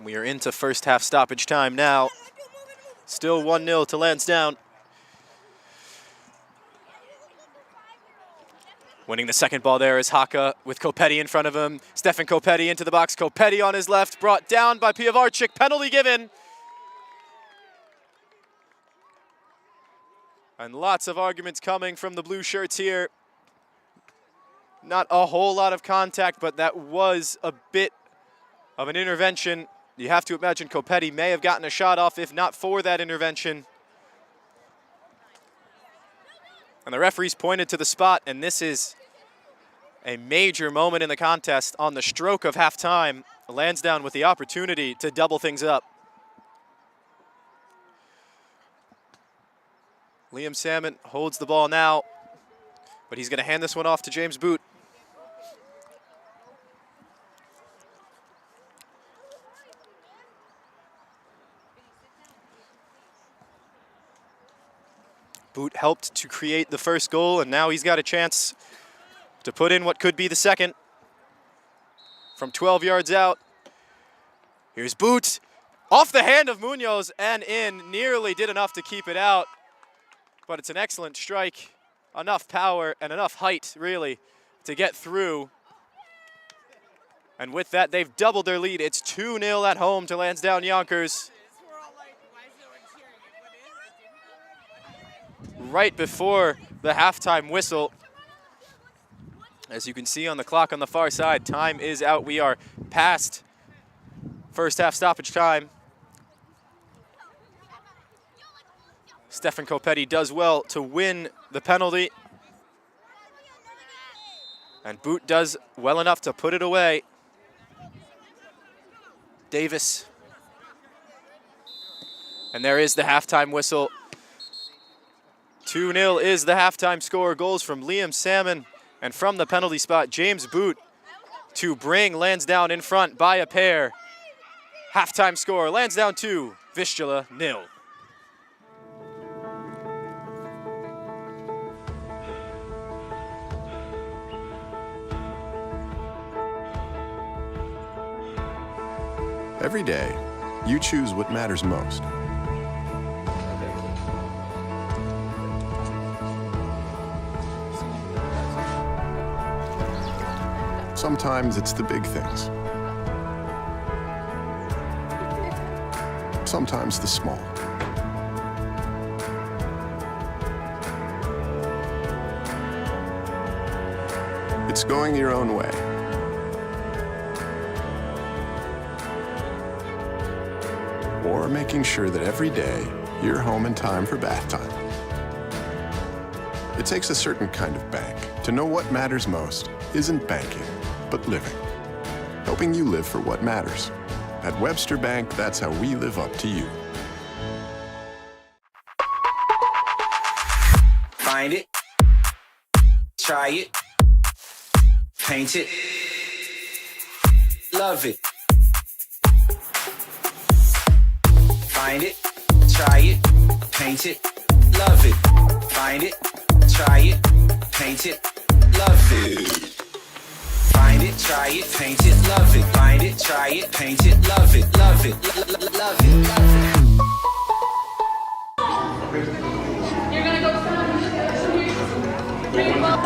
We are into first half stoppage time now. Still 1-0 to Lansdowne. Winning the second ball there is Haka with Kopetti in front of him. Stefan Kopetti into the box. Kopetti on his left, brought down by Piavarchik. Penalty given. And lots of arguments coming from the blue shirts here. Not a whole lot of contact, but that was a bit of an intervention. You have to imagine Kopetti may have gotten a shot off if not for that intervention. And the referees pointed to the spot, and this is a major moment in the contest on the stroke of halftime. Lansdowne with the opportunity to double things up. Liam Salmon holds the ball now, but he's going to hand this one off to James Boot. Boot helped to create the first goal, and now he's got a chance to put in what could be the second. From 12 yards out, here's Boot. Off the hand of Munoz and in. Nearly did enough to keep it out, but it's an excellent strike. Enough power and enough height, really, to get through. And with that, they've doubled their lead. It's 2-0 at home to Lansdowne Yonkers. Right before the halftime whistle. As you can see on the clock on the far side, time is out. We are past first half stoppage time. Stefan Kopetti does well to win the penalty. And Boot does well enough to put it away. Davis. And there is the halftime whistle. 2-0 is the halftime score. Goals from Liam Salmon and from the penalty spot, James Boot, to bring Lansdowne in front by a pair. Halftime score, Lansdowne 2, Vistula 0. Every day, you choose what matters most. Sometimes it's the big things. Sometimes the small. It's going your own way. Or making sure that every day you're home in time for bath time. It takes a certain kind of bank to know what matters most isn't banking, but living. Helping you live for what matters. At Webster Bank, that's how we live up to you. Find it, try it, paint it, love it. Find it, try it, paint it, love it. Find it, try it, paint it, love it. Find it, try it, paint it, love it. Find it, try it, paint it, love it, love it, love it, love it. You're gonna go bring them up.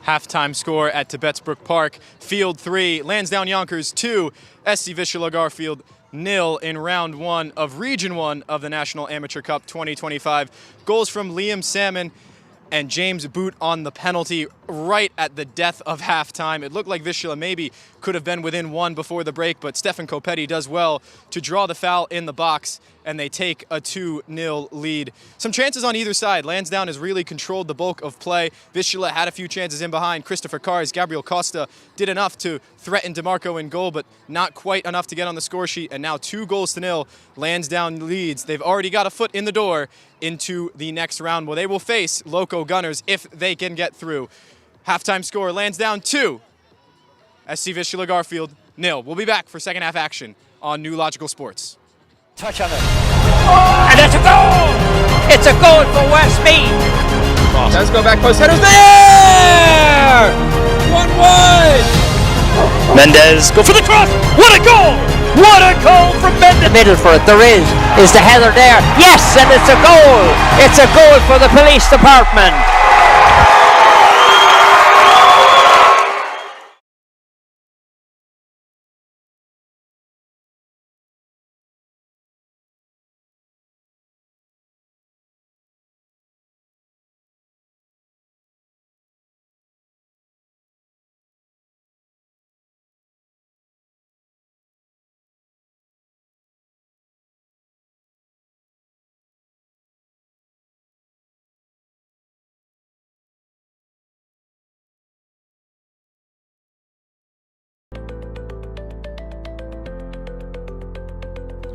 Halftime score at Tibbetsbrook Park. Field 3, Lansdowne Yonkers 2, SC Vistula Garfield 0 in round 1 of Region 1 of the National Amateur Cup 2025. Goals from Liam Salmon and James Boot on the penalty right at the death of halftime. It looked like Vistula maybe could have been within 1 before the break, but Stefan Copetti does well to draw the foul in the box, and they take a 2-0 lead. Some chances on either side. Lansdowne has really controlled the bulk of play. Vistula had a few chances in behind. Christopher Cars, Gabriel Costa did enough to threaten DeMarco in goal, but not quite enough to get on the score sheet, and now 2-0. Lansdowne leads. They've already got a foot in the door into the next round, where they will face Loco Gunners if they can get through. Halftime score, Lansdowne 2, SC Vistula Garfield 0. We'll be back for second half action on New Logical Sports. Touch on it. And it's a goal! It's a goal for Westmead. Let's go back post. Header's there! 1-1! Mendez, go for the cross! What a goal! What a goal from Mendez! Middle for it, there is the header there. Yes, and it's a goal! It's a goal for the police department.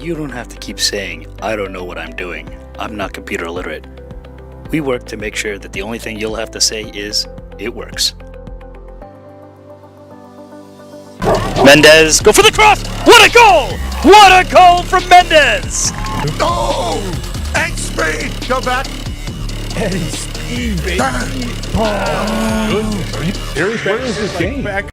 You don't have to keep saying, I don't know what I'm doing. I'm not computer literate. We work to make sure that the only thing you'll have to say is, it works. Mendez, go for the cross! What a goal! What a goal from Mendez! Oh! XP! Go back! Eddie Speed, baby. Here he brings his game back.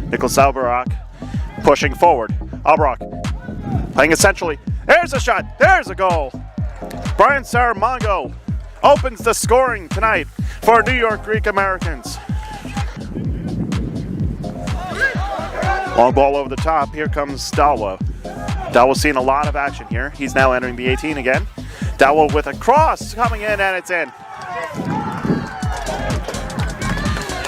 Nicholas Albarak pushing forward. Albarak playing it centrally. There's a shot. There's a goal. Brian Saramongo opens the scoring tonight for New York Greek Americans. Long ball over the top. Here comes Dawa. Dawa's seeing a lot of action here. He's now entering the 18 again. Dawa with a cross coming in, and it's in.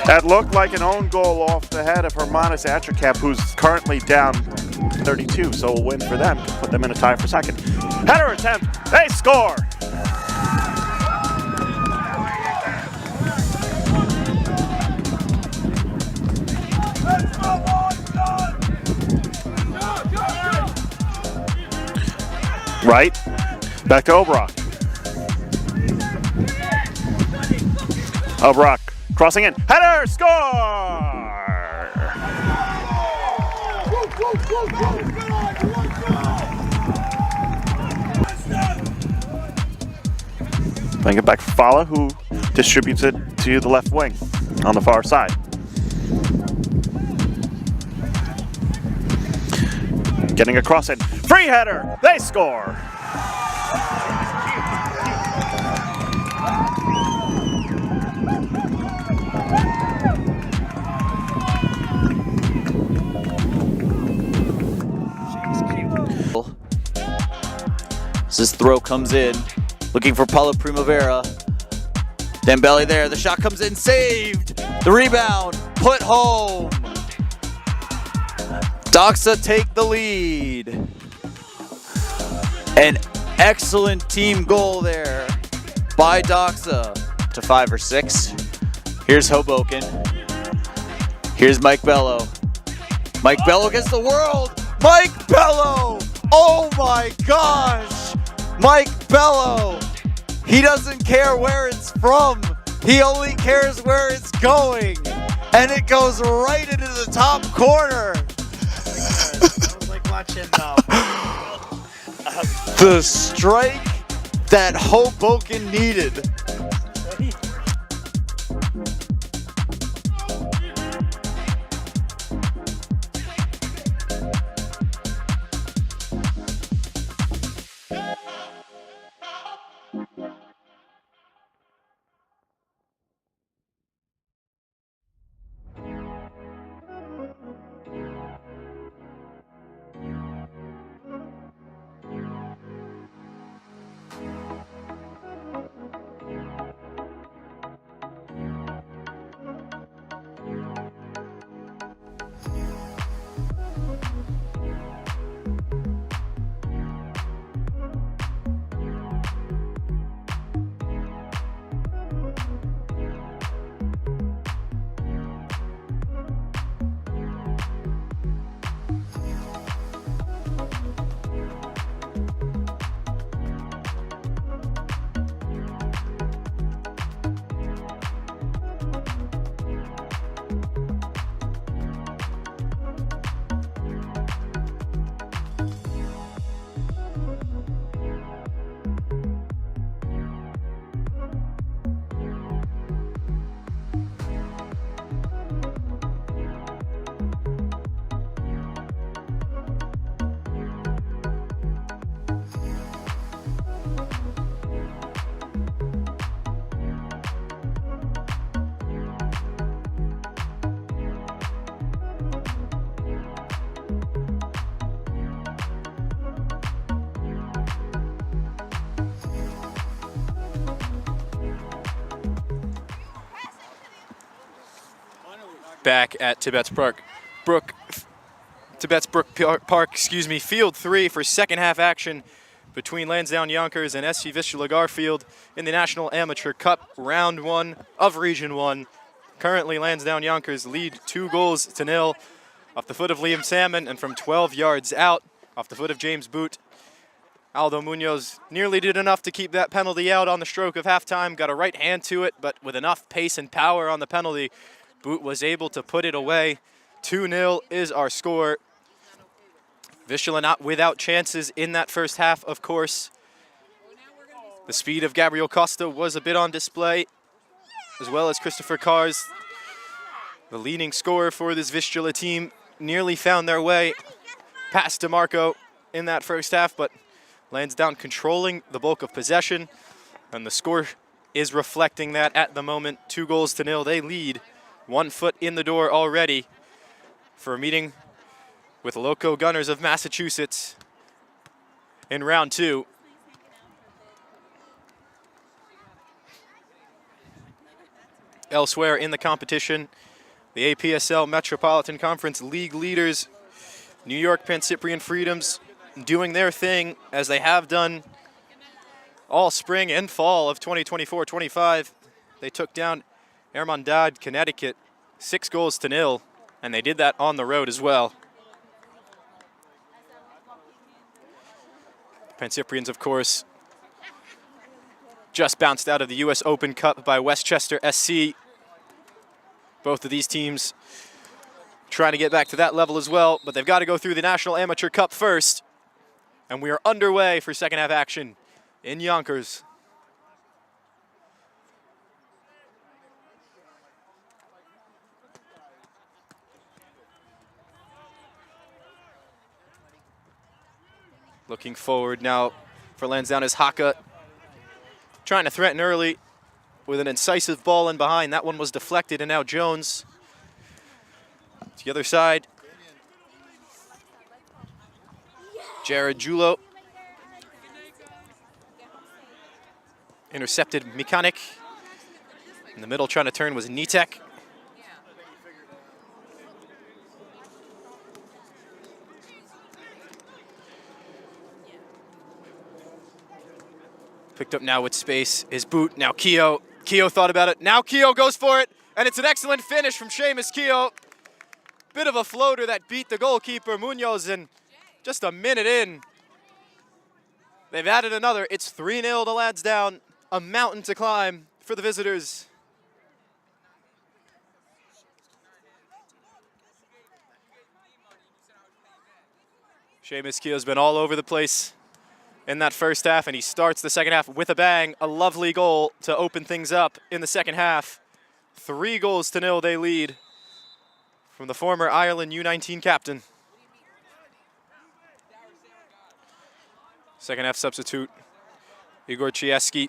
That looked like an own goal off the head of Hermanis Atracap, who's currently down 32, so a win for them to put them in a tie for second. Header attempt, they score! Right, back to Obrock. Obrock crossing in, header, score! Playing it back for Fala, who distributes it to the left wing on the far side. Getting a cross in, free header, they score! As this throw comes in, looking for Paulo Primavera. Dembele there, the shot comes in, saved! The rebound, put home. Doxa take the lead. An excellent team goal there by Doxa to 5 or 6. Here's Hoboken. Here's Mike Bello. Mike Bello gets the world. Mike Bello! Oh my gosh! Mike Bello! He doesn't care where it's from. He only cares where it's going. And it goes right into the top corner. I was like watching The strike that Hoboken needed. Back at Tibbetts Park, Field 3 for second half action between Lansdowne Yonkers and SC Vistula Garfield in the National Amateur Cup Round 1 of Region 1. Currently, Lansdowne Yonkers lead 2-0 off the foot of Liam Salmon and from 12 yards out off the foot of James Boot. Aldo Munoz nearly did enough to keep that penalty out on the stroke of halftime, got a right hand to it, but with enough pace and power on the penalty, Boot was able to put it away. 2-0 is our score. Vistula not without chances in that first half, of course. The speed of Gabriel Costa was a bit on display, as well as Christopher Cars. The leading scorer for this Vistula team nearly found their way past DeMarco in that first half, but Lansdowne controlling the bulk of possession, and the score is reflecting that at the moment. 2-0. They lead. 1 foot in the door already for a meeting with Loco Gunners of Massachusetts in round 2. Elsewhere in the competition, the APSL Metropolitan Conference League leaders, New York Pancyprian Freedoms, doing their thing as they have done all spring and fall of 2024-25. They took down Hermandad, Connecticut, 6-0, and they did that on the road as well. Pancyprians, of course, just bounced out of the U.S. Open Cup by Westchester SC. Both of these teams trying to get back to that level as well, but they've got to go through the National Amateur Cup first. And we are underway for second half action in Yonkers. Looking forward now for Lansdowne is Haka, trying to threaten early with an incisive ball in behind. That one was deflected, and now Jones to the other side. Jared Julo intercepted Mechanic. In the middle trying to turn was Nitek. Picked up now with space is Boot. Now Keogh. Keogh thought about it. Now Keogh goes for it. And it's an excellent finish from Seamus Keogh. Bit of a floater that beat the goalkeeper, Munoz, and just a minute in, they've added another. It's 3-0 to Lansdowne. A mountain to climb for the visitors. Seamus Keogh's been all over the place in that first half, and he starts the second half with a bang. A lovely goal to open things up in the second half. 3-0 they lead from the former Ireland U19 captain. Second half substitute, Igor Chieski.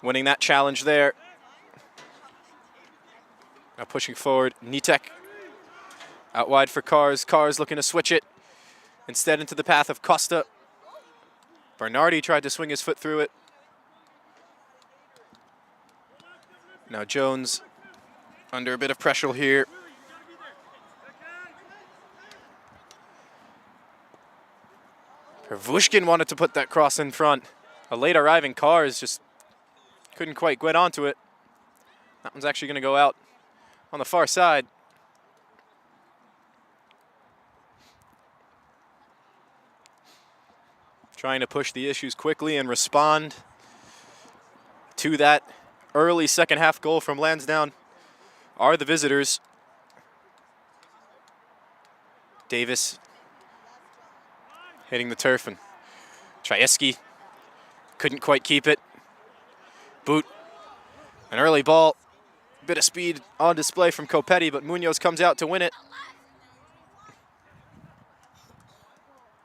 Winning that challenge there. Now pushing forward, Nitek. Out wide for Cars. Cars looking to switch it. Instead into the path of Costa. Bernardi tried to swing his foot through it. Now Jones under a bit of pressure here. Pervushkin wanted to put that cross in front. A late arriving Cars just couldn't quite get onto it. That one's actually going to go out on the far side. Trying to push the issues quickly and respond to that early second half goal from Lansdowne are the visitors. Davis hitting the turf, and Chieski couldn't quite keep it. Boot, an early ball, bit of speed on display from Copetti, but Munoz comes out to win it.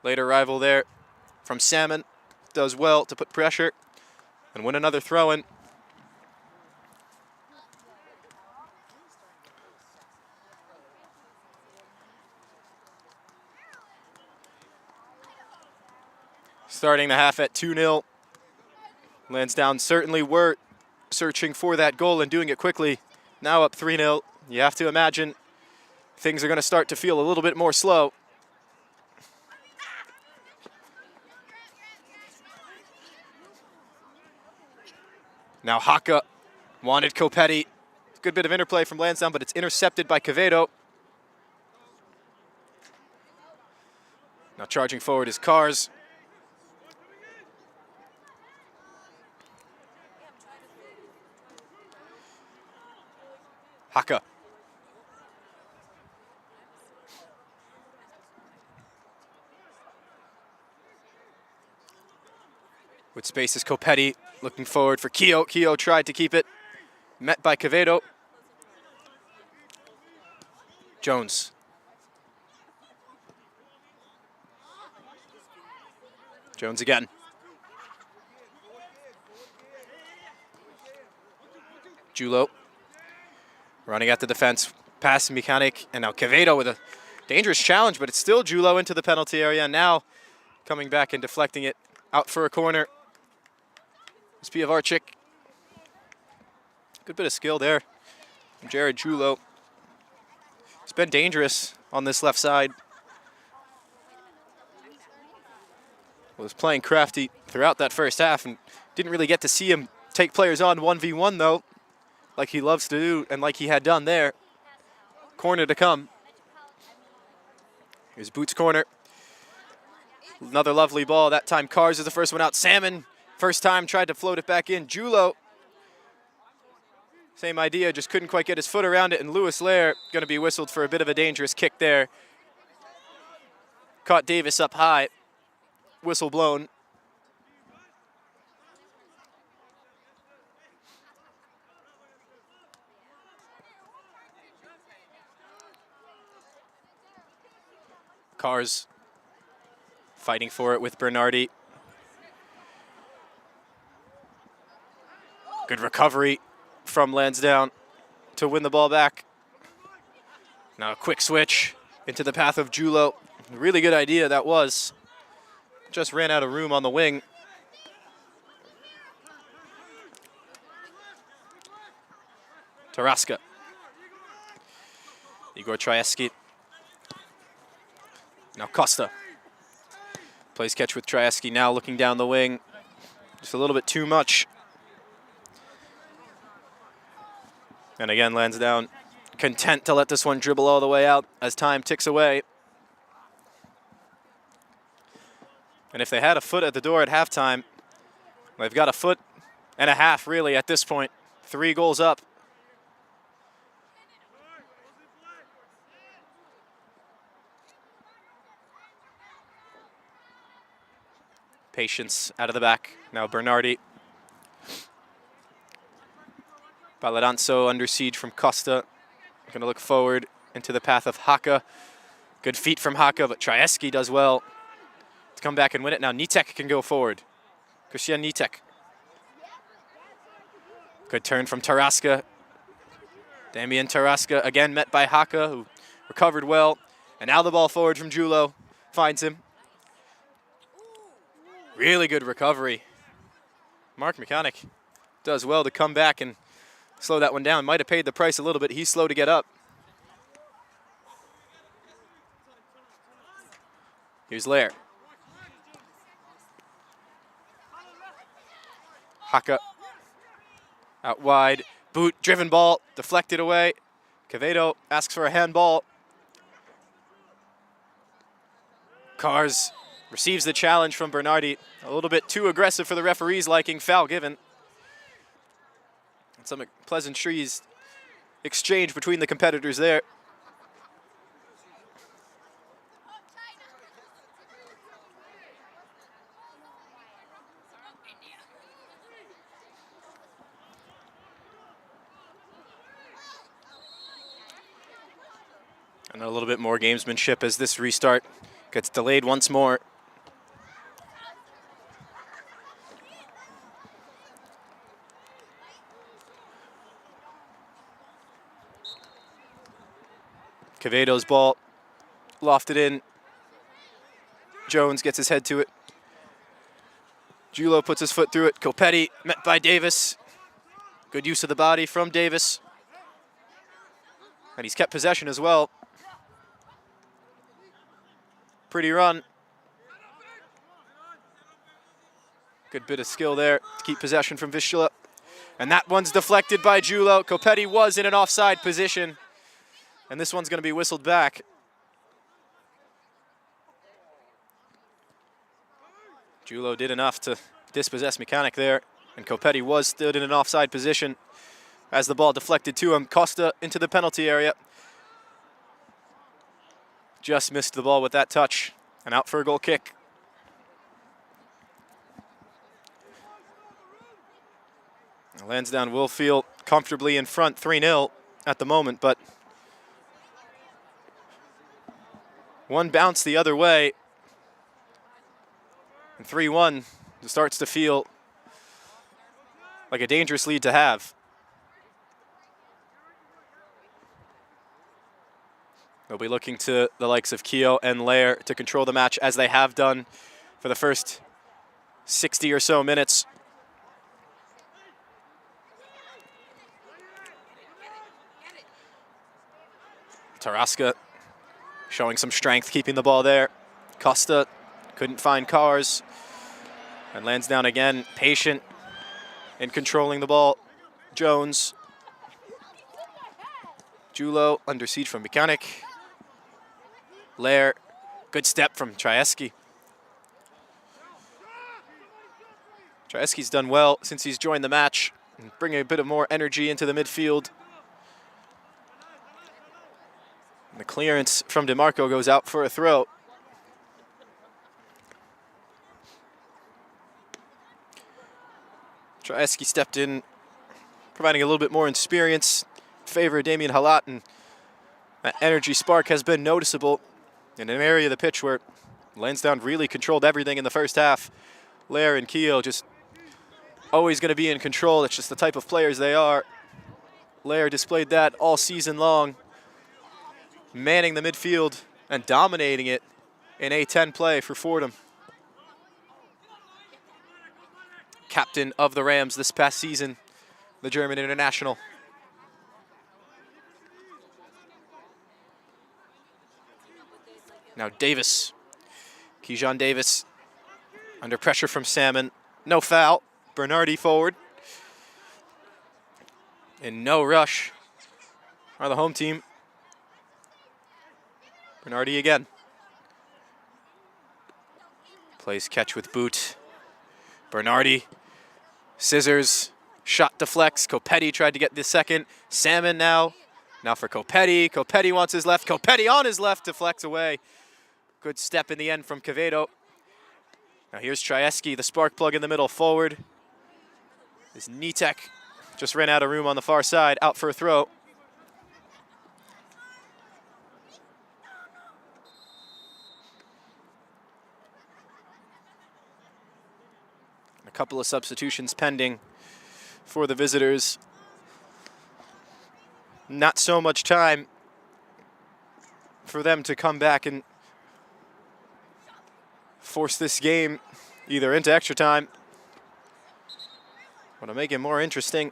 Late arrival there from Salmon, does well to put pressure and win another throw-in. Starting the half at 2-0. Lansdowne certainly were searching for that goal and doing it quickly. Now up 3-0. You have to imagine things are going to start to feel a little bit more slow. Now Haka wanted Copetti. Good bit of interplay from Lansdowne, but it's intercepted by Quevedo. Now charging forward is Cars. Haka. With space is Copetti, looking forward for Keogh. Keogh tried to keep it, met by Quevedo. Jones. Jones again. Julo. Running at the defense, pass Mechanic, and now Quevedo with a dangerous challenge, but it's still Julo into the penalty area. Now coming back and deflecting it out for a corner. It's Piavarchik. Good bit of skill there from Jared Julo. He's been dangerous on this left side. Was playing crafty throughout that first half and didn't really get to see him take players on 1v1 though, like he loves to do and like he had done there. Corner to come. Here's Boots' corner. Another lovely ball. That time Cars is the first one out. Salmon, first time, tried to float it back in. Julo, same idea, just couldn't quite get his foot around it, and Lewis Lair going to be whistled for a bit of a dangerous kick there. Caught Davis up high. Whistle blown. Cars fighting for it with Bernardi. Good recovery from Lansdowne to win the ball back. Now a quick switch into the path of Julo. Really good idea that was. Just ran out of room on the wing. Taraska. Igor Chieski. Now Costa. Plays catch with Trzaski now looking down the wing. Just a little bit too much. And again, Lansdowne content to let this one dribble all the way out as time ticks away. And if they had a foot at the door at halftime, they've got a foot and a half really at this point. 3 goals up. Patience out of the back. Now Bernardi. Baladanzo under siege from Costa. Going to look forward into the path of Haka. Good feet from Haka, but Trzaski does well to come back and win it. Now Nitek can go forward. Christian Nitek. Good turn from Taraska. Damian Taraska again met by Haka, who recovered well. And now the ball forward from Julo. Finds him. Really good recovery. Mark Mechanic does well to come back and slow that one down. Might have paid the price a little bit. He's slow to get up. Here's Lair. Haka out wide. Boot, driven ball, deflected away. Quevedo asks for a handball. Cars receives the challenge from Bernardi. A little bit too aggressive for the referee's liking. Foul given. And some pleasantries exchange between the competitors there. And a little bit more gamesmanship as this restart gets delayed once more. Quevedo's ball lofted in. Jones gets his head to it. Julo puts his foot through it. Copetti met by Davis. Good use of the body from Davis. And he's kept possession as well. Pretty run. Good bit of skill there to keep possession from Vistula. And that one's deflected by Julo. Copetti was in an offside position. And this one's going to be whistled back. Julo did enough to dispossess Mechanic there. And Copetti was stood in an offside position as the ball deflected to him. Costa into the penalty area. Just missed the ball with that touch. And out for a goal kick. Lansdowne will feel comfortably in front 3-0 at the moment, but one bounce the other way. And 3-1 starts to feel like a dangerous lead to have. They'll be looking to the likes of Keogh and Lair to control the match as they have done for the first 60 or so minutes. Taraska showing some strength, keeping the ball there. Costa couldn't find Cars. And Lansdowne again, patient in controlling the ball. Jones. Julo under siege from Mechanic. Lair, good step from Trzaski. Trzaski's done well since he's joined the match, and bringing a bit of more energy into the midfield. And the clearance from DeMarco goes out for a throw. Trzaski stepped in, providing a little bit more experience in favor of Damien Halat, and that energy spark has been noticeable in an area of the pitch where Lansdowne really controlled everything in the first half. Lair and Keogh just always going to be in control. It's just the type of players they are. Lair displayed that all season long, manning the midfield and dominating it in A10 play for Fordham. Captain of the Rams this past season, the German international. Now Davis, Kejon Davis Under pressure from Salmon. No foul. Bernardi forward. In no rush are the home team. Bernardi again. Plays catch with boot. Bernardi. Scissors. Shot deflects. Copetti tried to get the second. Salmon now. Now for Copetti. Copetti wants his left. Copetti on his left. Deflects away. Good step in the end from Quevedo. Now here's Trieski, the spark plug in the middle, forward. This Nitek just ran out of room on the far side, out for a throw. A couple of substitutions pending for the visitors. Not so much time for them to come back and force this game either into extra time or to make it more interesting.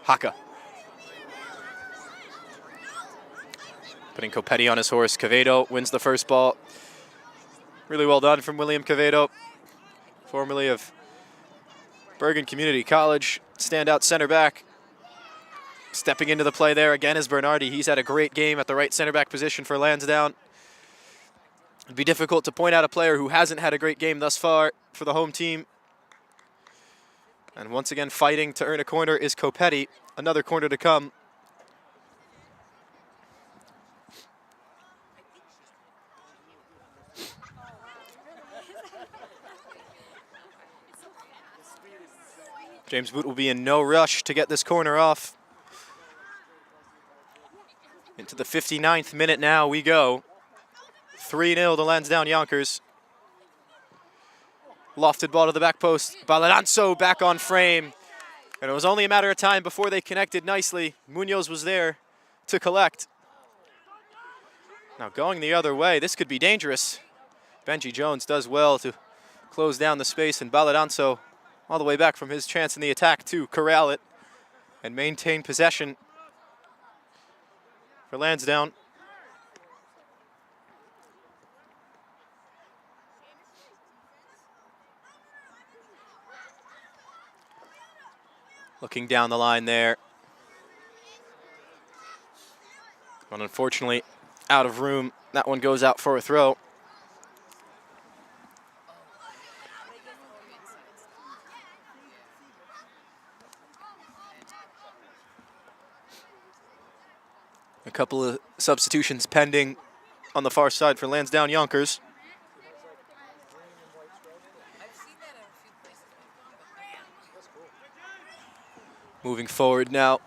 Haka. Putting Copetti on his horse. Quevedo wins the first ball. Really well done from William Quevedo, formerly of Bergen Community College, standout center back. Stepping into the play there again is Bernardi. He's had a great game at the right center back position for Lansdowne. It'd be difficult to point out a player who hasn't had a great game thus far for the home team. And once again, fighting to earn a corner is Copetti. Another corner to come. James Boot will be in no rush to get this corner off. Into the 59th minute now we go. 3-0 to Lansdowne Yonkers. Lofted ball to the back post. Baladanzo back on frame. And it was only a matter of time before they connected nicely. Munoz was there to collect. Now going the other way, this could be dangerous. Benji Jones does well to close down the space, and Baladanzo all the way back from his chance in the attack to corral it and maintain possession for Lansdowne. Looking down the line there. But unfortunately, out of room. That one goes out for a throw. A couple of substitutions pending on the far side for Lansdowne Yonkers. Moving forward now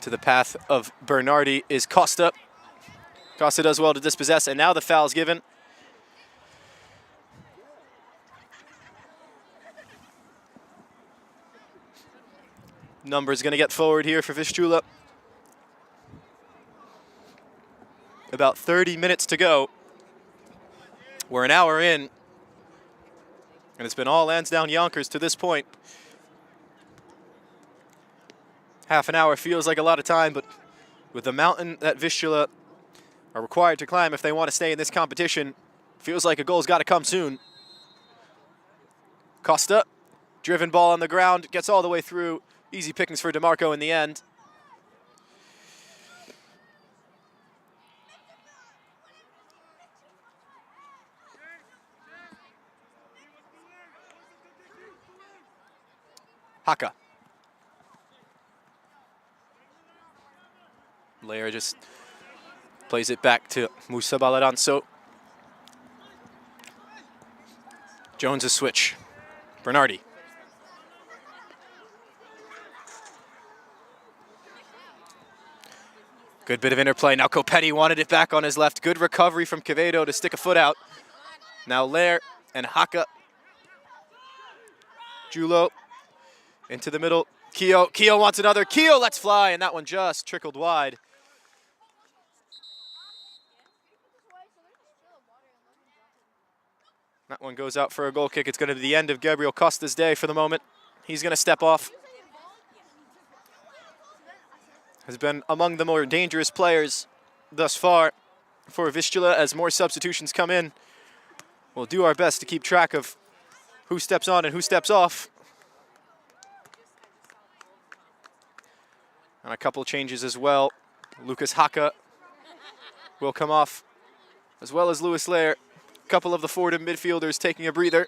to the path of Bernardi is Costa. Costa does well to dispossess, and now the foul's given. Number's going to get forward here for Vistula. About 30 minutes to go. We're an hour in, and it's been all Lansdowne Yonkers to this point. Half an hour feels like a lot of time, but with the mountain that Vistula are required to climb if they want to stay in this competition, feels like a goal's got to come soon. Costa, driven ball on the ground, gets all the way through. Easy pickings for DeMarco in the end. Haka. Lair just plays it back to Musa Baladanzo. Jones' switch. Bernardi. Good bit of interplay. Now Copetti wanted it back on his left. Good recovery from Quevedo to stick a foot out. Now Lair and Haka. Julo into the middle. Keogh wants another. Keogh lets fly, and that one just trickled wide. That one goes out for a goal kick. It's going to be the end of Gabriel Costa's day for the moment. He's going to step off. Has been among the more dangerous players thus far for Vistula as more substitutions come in. We'll do our best to keep track of who steps on and who steps off. And a couple changes as well. Lucas Haka will come off, as well as Lewis Lair. A couple of the forward midfielders taking a breather.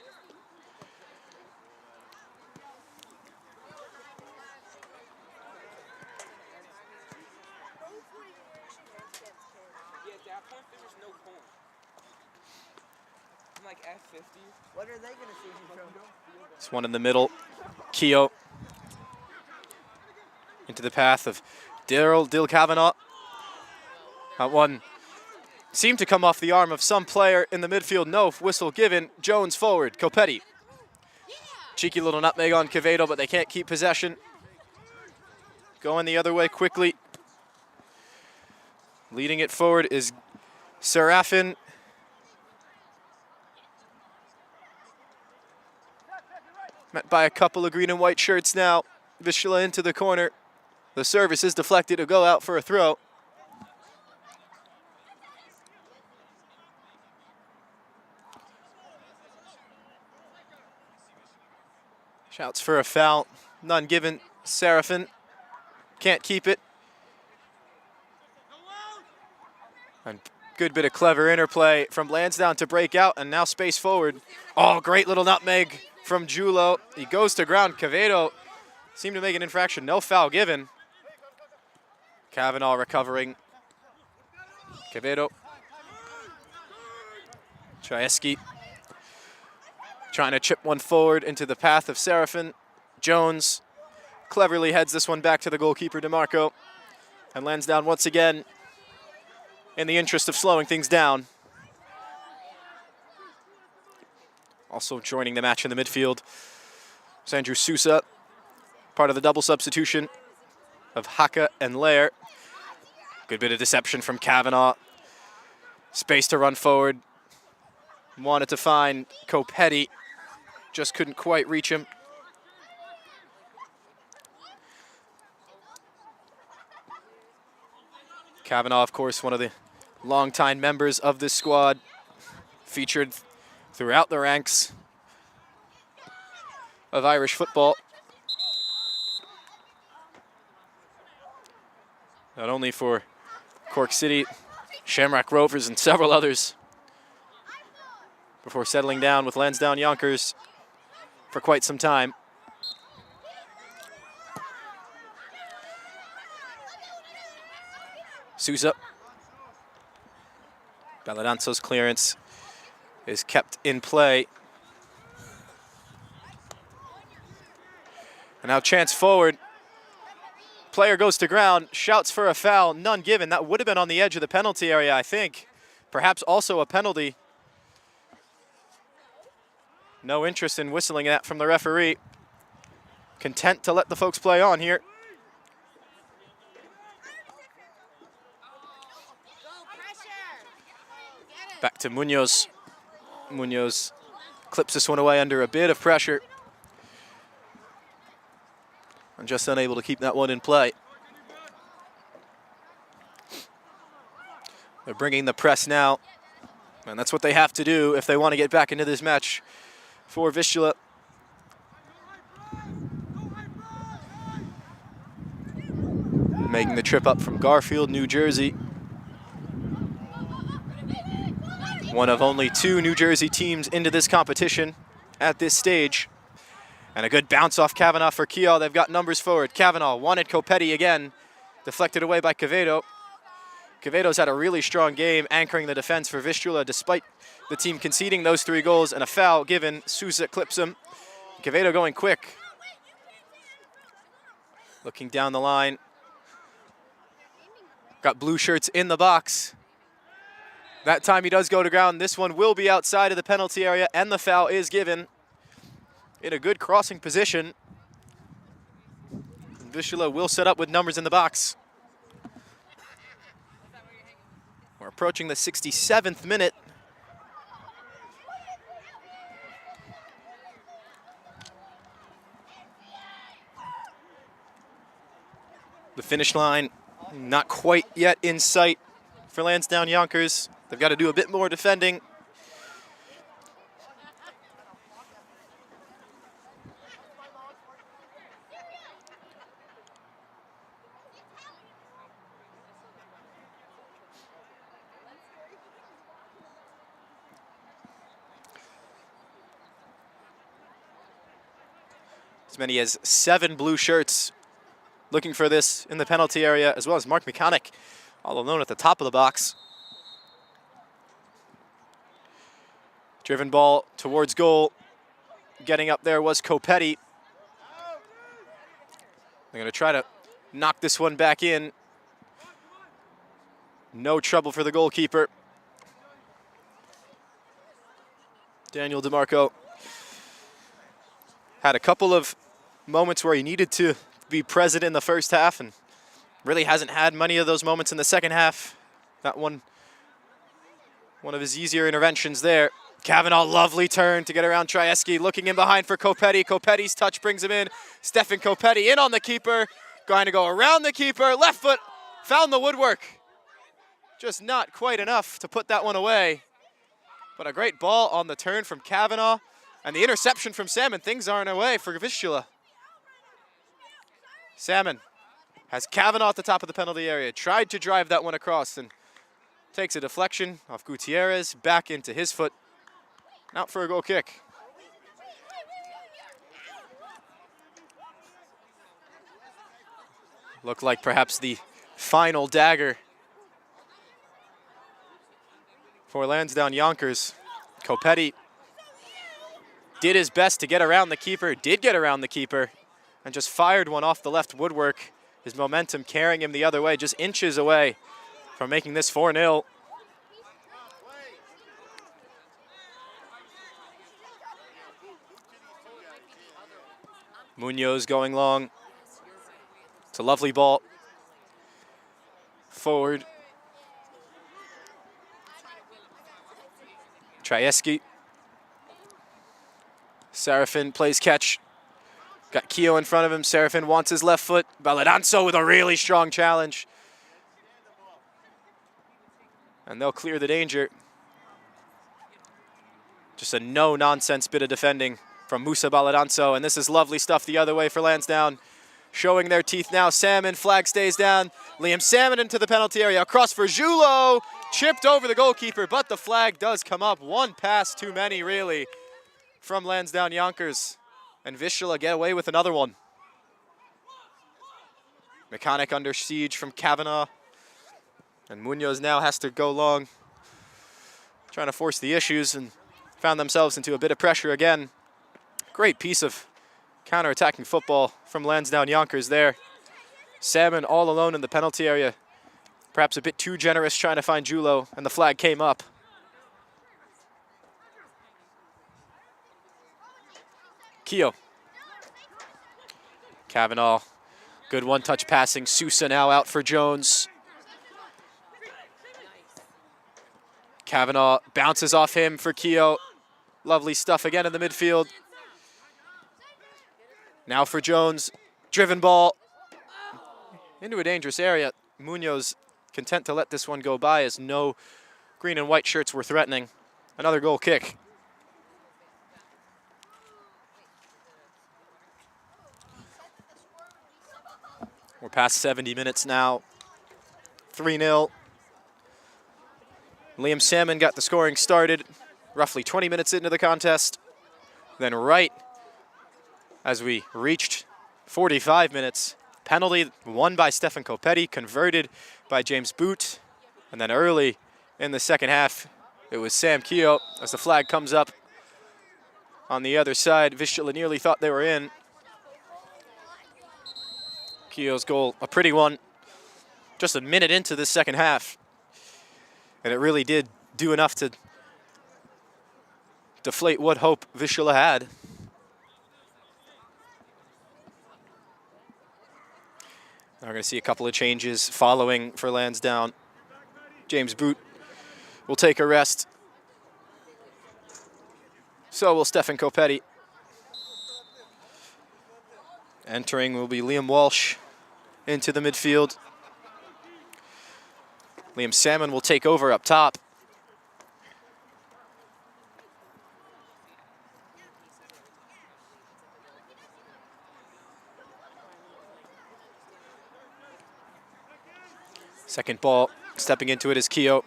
What are they going to see you from? This one in the middle. Keogh into the path of Dill Kavanagh. That one seemed to come off the arm of some player in the midfield. No whistle given. Jones forward. Copetti. Cheeky little nutmeg on Quevedo, but they can't keep possession. Going the other way quickly. Leading it forward is Serafin. Met by a couple of green and white shirts now. Vistula into the corner. The service is deflected to go out for a throw. Shouts for a foul. None given. Serafin can't keep it. And good bit of clever interplay from Lansdowne to break out, and now space forward. Oh, great little nutmeg from Julo. He goes to ground. Quevedo seemed to make an infraction. No foul given. Kavanagh recovering. Quevedo. Chaeski trying to chip one forward into the path of Serafin. Jones cleverly heads this one back to the goalkeeper, DeMarco. And Lansdowne once again, in the interest of slowing things down. Also joining the match in the midfield is Andrew Sousa, part of the double substitution of Haka and Lair. Good bit of deception from Kavanagh. Space to run forward. Wanted to find Copetti, just couldn't quite reach him. Kavanagh, of course, one of the longtime members of this squad, featured throughout the ranks of Irish football. Not only for Cork City, Shamrock Rovers, and several others, before settling down with Lansdowne Yonkers for quite some time. Sousa. Baladanzo's clearance is kept in play. And now chance forward. Player goes to ground, shouts for a foul, none given. That would have been on the edge of the penalty area, I think. Perhaps also a penalty. No interest in whistling that from the referee. Content to let the folks play on here. Back to Munoz. Munoz clips this one away under a bit of pressure. And just unable to keep that one in play. They're bringing the press now. And that's what they have to do if they want to get back into this match for Vistula. Making the trip up from Garfield, New Jersey. One of only 2 New Jersey teams into this competition at this stage. And a good bounce off Kavanagh for Keogh. They've got numbers forward. Kavanagh wanted Copetti again. Deflected away by Quevedo. Quevedo's had a really strong game anchoring the defense for Vistula despite the team conceding those 3 goals and a foul given. Sousa clips him. Quevedo going quick. Looking down the line. Got blue shirts in the box. That time he does go to ground. This one will be outside of the penalty area and the foul is given. In a good crossing position. Vistula will set up with numbers in the box. We're approaching the 67th minute. The finish line not quite yet in sight for Lansdowne Yonkers. They've got to do a bit more defending. As many as 7 blue shirts looking for this in the penalty area, as well as Mark Mechanic all alone at the top of the box. Driven ball towards goal. Getting up there was Copetti. They're going to try to knock this one back in. No trouble for the goalkeeper. Daniel DeMarco had a couple of moments where he needed to be present in the first half and really hasn't had many of those moments in the second half. That one of his easier interventions there. Kavanaugh, lovely turn to get around Trieski, looking in behind for Copetti. Copetti's touch brings him in. Stefan Copetti in on the keeper, going to go around the keeper, left foot, found the woodwork. Just not quite enough to put that one away. But a great ball on the turn from Kavanaugh, and the interception from Salmon. Things aren't away for Vistula. Salmon has Kavanaugh at the top of the penalty area, tried to drive that one across and takes a deflection off Gutierrez, back into his foot, out for a goal kick. Looked like perhaps the final dagger for Lansdowne Yonkers. Copetti did his best to get around the keeper, did get around the keeper, and just fired one off the left woodwork. His momentum carrying him the other way, just inches away from making this 4-0. Munoz going long. It's a lovely ball. Forward. Trieski. Serafin plays catch. Got Keogh in front of him. Serafin wants his left foot. Baladanzo with a really strong challenge. And they'll clear the danger. Just a no-nonsense bit of defending from Musa Baladanzo. And this is lovely stuff the other way for Lansdowne. Showing their teeth now. Salmon, flag stays down. Liam Salmon into the penalty area. Across for Julo. Chipped over the goalkeeper, but the flag does come up. One pass too many, really, from Lansdowne Yonkers. And Vistula get away with another one. Mechanic under siege from Kavanaugh. And Munoz now has to go long, trying to force the issues, and found themselves into a bit of pressure again. Great piece of counter-attacking football from Lansdowne Yonkers there. Salmon all alone in the penalty area. Perhaps a bit too generous trying to find Julo, and the flag came up. Keogh. Kavanaugh, good one-touch passing. Sousa now out for Jones. Kavanaugh bounces off him for Keogh. Lovely stuff again in the midfield. Now for Jones, driven ball into a dangerous area. Munoz content to let this one go by as no green and white shirts were threatening. Another goal kick. We're past 70 minutes now. 3-0. Liam Salmon got the scoring started roughly 20 minutes into the contest. Then right as we reached 45 minutes, penalty won by Stefan Copetti, converted by James Boot. And then early in the second half, it was Sam Keogh as the flag comes up on the other side. Vistula nearly thought they were in. Keogh's goal, a pretty one, just a minute into the second half. And it really did do enough to deflate what hope Vistula had. Now we're going to see a couple of changes following for Lansdowne. James Boot will take a rest. So will Stefan Copetti. Entering will be Liam Walsh into the midfield. Liam Salmon will take over up top. Second ball, stepping into it is Keogh.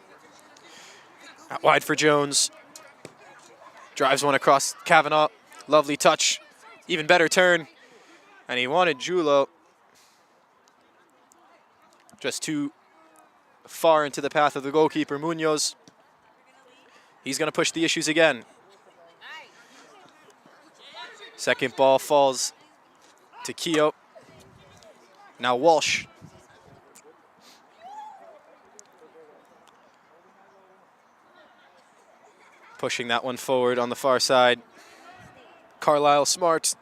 Out wide for Jones. Drives one across Kavanaugh. Lovely touch. Even better turn. And he wanted Julo. Just too far into the path of the goalkeeper, Munoz. He's going to push the issues again. Second ball falls to Keogh. Now Walsh. Pushing that one forward on the far side. Carlisle Smart.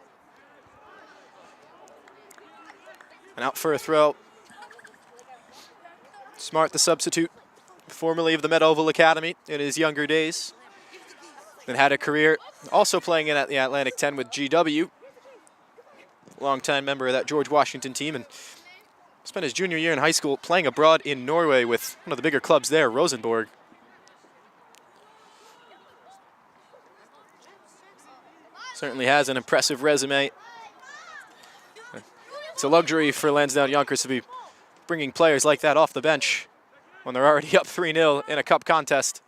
And out for a throw. Smart, the substitute, formerly of the Met Oval Academy in his younger days. Then had a career also playing in at the Atlantic 10 with GW. Longtime member of that George Washington team, and spent his junior year in high school playing abroad in Norway with one of the bigger clubs there, Rosenborg. Certainly has an impressive resume. It's a luxury for Lansdowne Yonkers to be bringing players like that off the bench when they're already up 3-0 in a cup contest.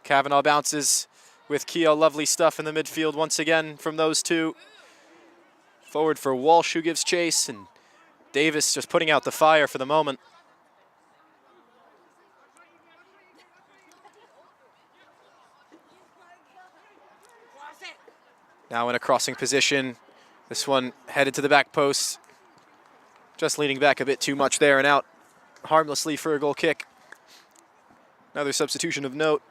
Kavanaugh bounces with Keogh. Lovely stuff in the midfield once again from those two. Forward for Walsh, who gives chase, and Davis just putting out the fire for the moment. Now in a crossing position. This one headed to the back post. Just leaning back a bit too much there and out harmlessly for a goal kick. Another substitution of note.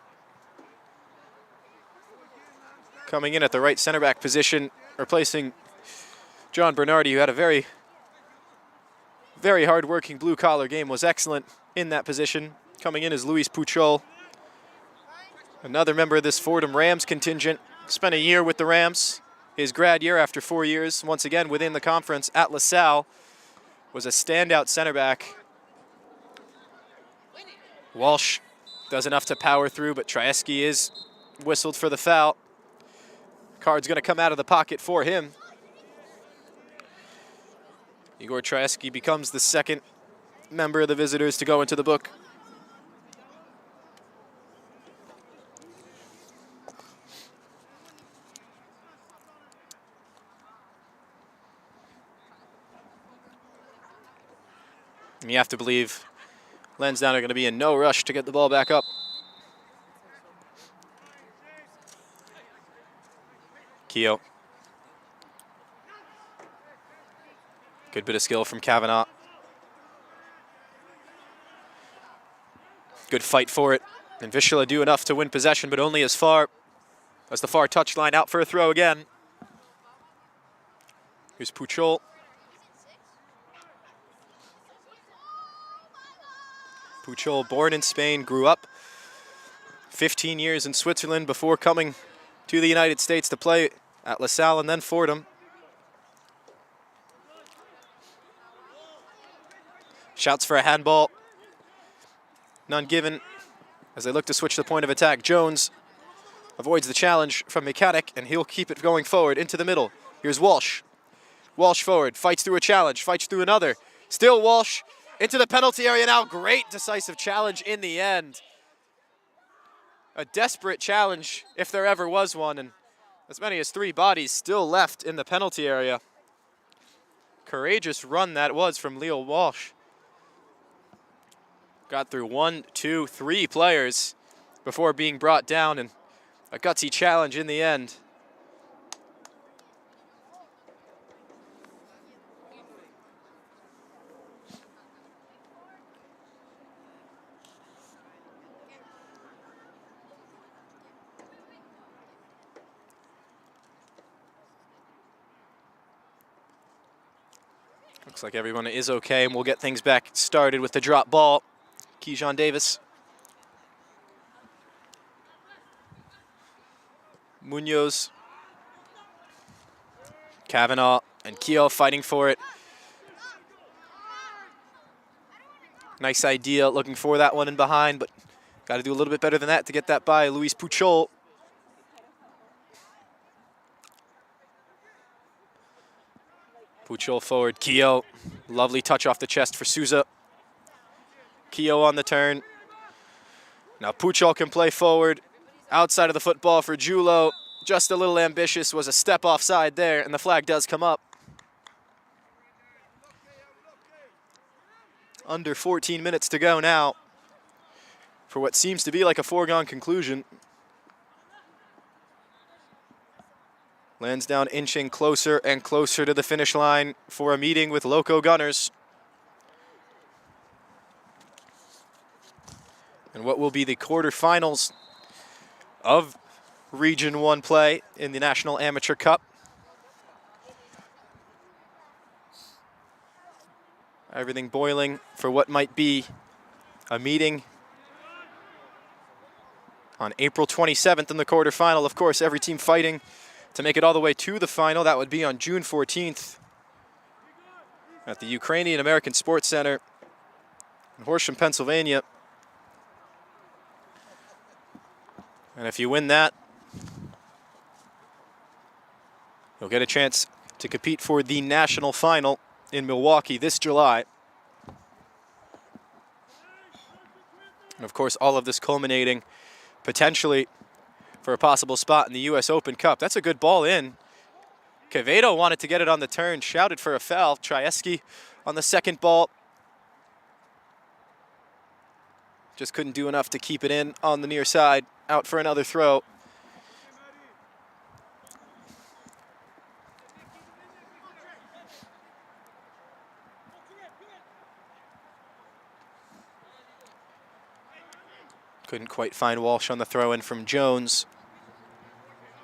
Coming in at the right center back position, replacing John Bernardi, who had a very, very hard-working blue-collar game, was excellent in that position. Coming in is Luis Puchol, another member of this Fordham Rams contingent. Spent a year with the Rams. His grad year after 4 years, once again within the conference at LaSalle, was a standout center back. Walsh does enough to power through, but Trieski is whistled for the foul. Card's going to come out of the pocket for him. Igor Trieski becomes the second member of the visitors to go into the book. And you have to believe Lansdowne are going to be in no rush to get the ball back up. Keogh. Good bit of skill from Kavanaugh. Good fight for it. And Vistula do enough to win possession, but only as far as the far touchline. Out for a throw again. Here's Puchol. Puchol, born in Spain, grew up 15 years in Switzerland before coming to the United States to play at LaSalle and then Fordham. Shouts for a handball. None given as they look to switch the point of attack. Jones avoids the challenge from Mechanic, and he'll keep it going forward into the middle. Here's Walsh. Walsh forward, fights through a challenge, fights through another. Still Walsh. Into the penalty area now. Great decisive challenge in the end. A desperate challenge if there ever was one, and as many as 3 bodies still left in the penalty area. Courageous run that was from Leo Walsh. Got through 1, 2, 3 players before being brought down, and a gutsy challenge in the end. Looks like everyone is okay, and we'll get things back started with the drop ball. Keyshawn Davis. Munoz. Kavanaugh and Keogh fighting for it. Nice idea, looking for that one in behind, but got to do a little bit better than that to get that by Luis Puchol. Puchol forward, Keogh. Lovely touch off the chest for Souza. Keogh on the turn. Now Puchol can play forward. Outside of the football for Julo. Just a little ambitious, was a step offside there, and the flag does come up. Under 14 minutes to go now for what seems to be like a foregone conclusion. Lansdowne inching closer and closer to the finish line for a meeting with Loco Gunners. And what will be the quarterfinals of Region 1 play in the National Amateur Cup. Everything boiling for what might be a meeting on April 27th in the quarterfinal. Of course, every team fighting to make it all the way to the final. That would be on June 14th at the Ukrainian American Sports Center in Horsham, Pennsylvania. And if you win that, you'll get a chance to compete for the national final in Milwaukee this July. And of course, all of this culminating potentially for a possible spot in the U.S. Open Cup. That's a good ball in. Quevedo wanted to get it on the turn, shouted for a foul. Trajewski on the second ball. Just couldn't do enough to keep it in on the near side. Out for another throw. Couldn't quite find Walsh on the throw-in from Jones.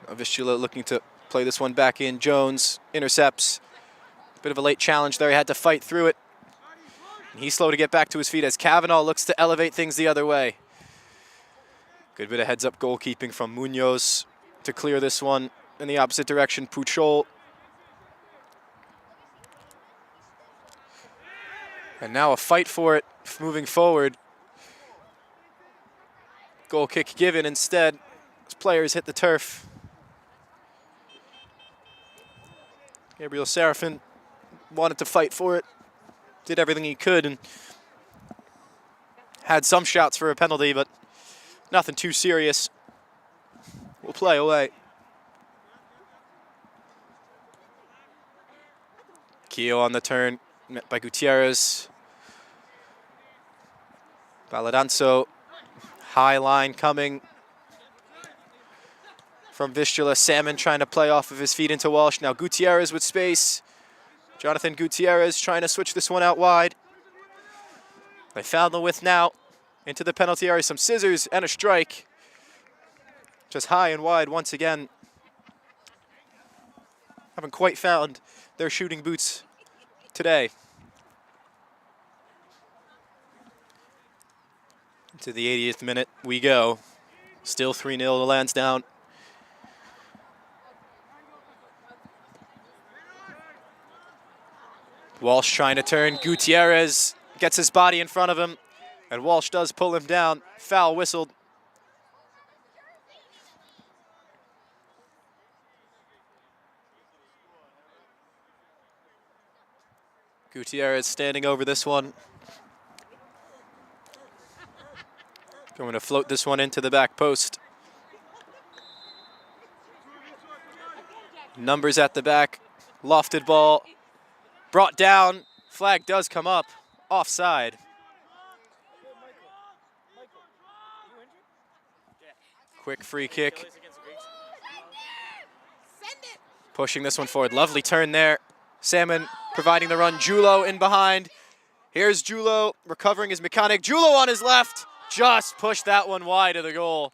Vistula looking to play this one back in. Jones intercepts. Bit of a late challenge there. He had to fight through it. And he's slow to get back to his feet as Kavanaugh looks to elevate things the other way. Good bit of heads-up goalkeeping from Munoz to clear this one in the opposite direction. Puchol. And now a fight for it moving forward. Goal kick given instead as players hit the turf. Gabriel Serafin wanted to fight for it, did everything he could, and had some shouts for a penalty, but nothing too serious. We'll play away. Keogh on the turn, met by Gutierrez. Valadanzo, high line coming from Vistula. Salmon trying to play off of his feet into Walsh. Now Gutierrez with space. Jonathan Gutierrez trying to switch this one out wide. They found the width now into the penalty area. Some scissors and a strike. Just high and wide once again. Haven't quite found their shooting boots today. To the 80th minute we go. Still 3-0 to Lansdowne. Walsh trying to turn. Gutierrez gets his body in front of him, and Walsh does pull him down. Foul whistled. Gutierrez standing over this one. Going to float this one into the back post. Numbers at the back. Lofted ball. Brought down. Flag does come up. Offside. Quick free kick. Pushing this one forward. Lovely turn there. Salmon providing the run. Julo in behind. Here's Julo recovering his mechanic. Julo on his left. Just pushed that one wide of the goal.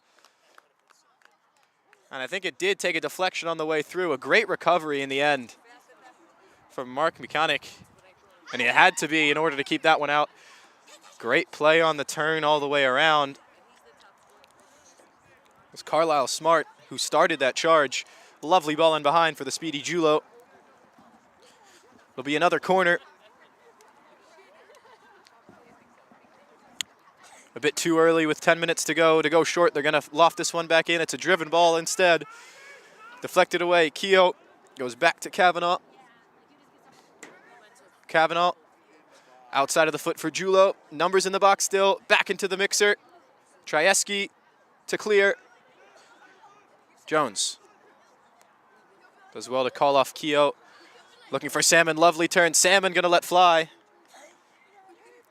And I think it did take a deflection on the way through. A great recovery in the end from Mark Mechanic. And it had to be in order to keep that one out. Great play on the turn all the way around. It was Carlisle Smart who started that charge. Lovely ball in behind for the speedy Julo. It'll be another corner. a bit too early with 10 minutes to go short. They're going to loft this one back in. It's a driven ball instead. Deflected away. Keogh goes back to Kavanaugh. Kavanaugh outside of the foot for Julo. Numbers in the box still. Back into the mixer. Trieski to clear. Jones does well to call off Keogh. Looking for Salmon. Lovely turn. Salmon going to let fly.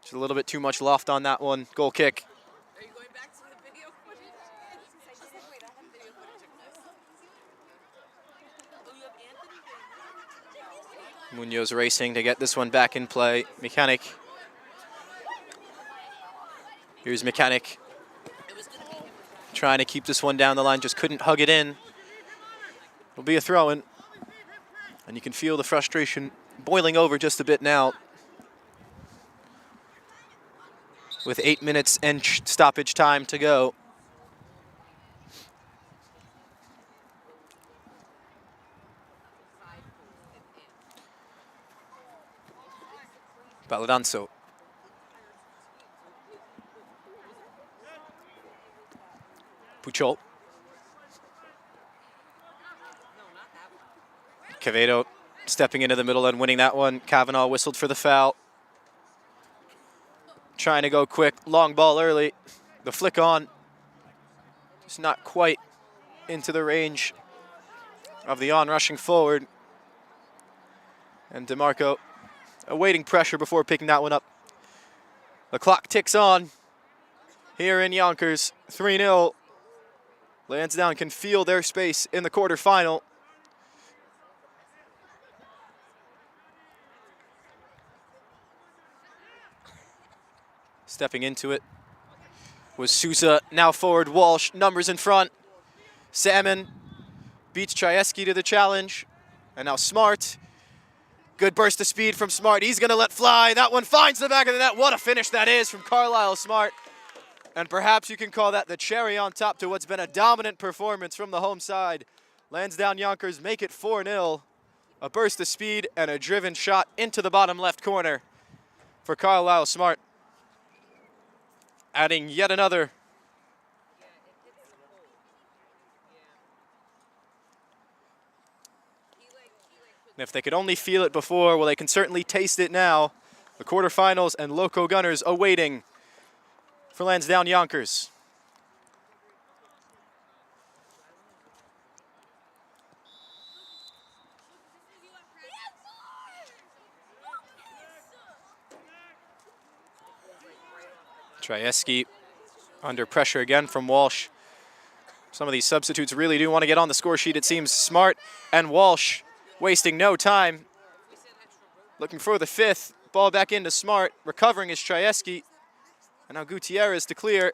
Just a little bit too much loft on that one. Goal kick. Are you going back to the video footage? Wait, I have video footage of this. Oh, you have Anthony? Munoz racing to get this one back in play. Mechanic. Here's Mechanic. Trying to keep this one down the line, just couldn't hug it in. It'll be a throw-in. And you can feel the frustration boiling over just a bit now. With 8 minutes and stoppage time to go. Baladanzo. Puchol. Quevedo stepping into the middle and winning that one. Kavanaugh whistled for the foul. Trying to go quick, long ball early. The flick on, just not quite into the range of the on-rushing forward. And DeMarco awaiting pressure before picking that one up. The clock ticks on here in Yonkers, 3-0. Lansdowne can feel their space in the quarterfinal. Stepping into it was Sousa, now forward Walsh, numbers in front. Salmon beats Trieski to the challenge. And now Smart, good burst of speed from Smart. He's gonna let fly, that one finds the back of the net. What a finish that is from Carlisle Smart. And perhaps you can call that the cherry on top to what's been a dominant performance from the home side. Lansdowne Yonkers make it 4-0. A burst of speed and a driven shot into the bottom left corner for Carlisle Smart. Adding yet another. And if they could only feel it before, well, they can certainly taste it now. The quarterfinals and Loco Gunners awaiting for Lansdowne Yonkers. Trieski under pressure again from Walsh. Some of these substitutes really do want to get on the score sheet, it seems. Smart and Walsh wasting no time. Looking for the fifth. Ball back into Smart. Recovering is Trieski. And now Gutierrez to clear.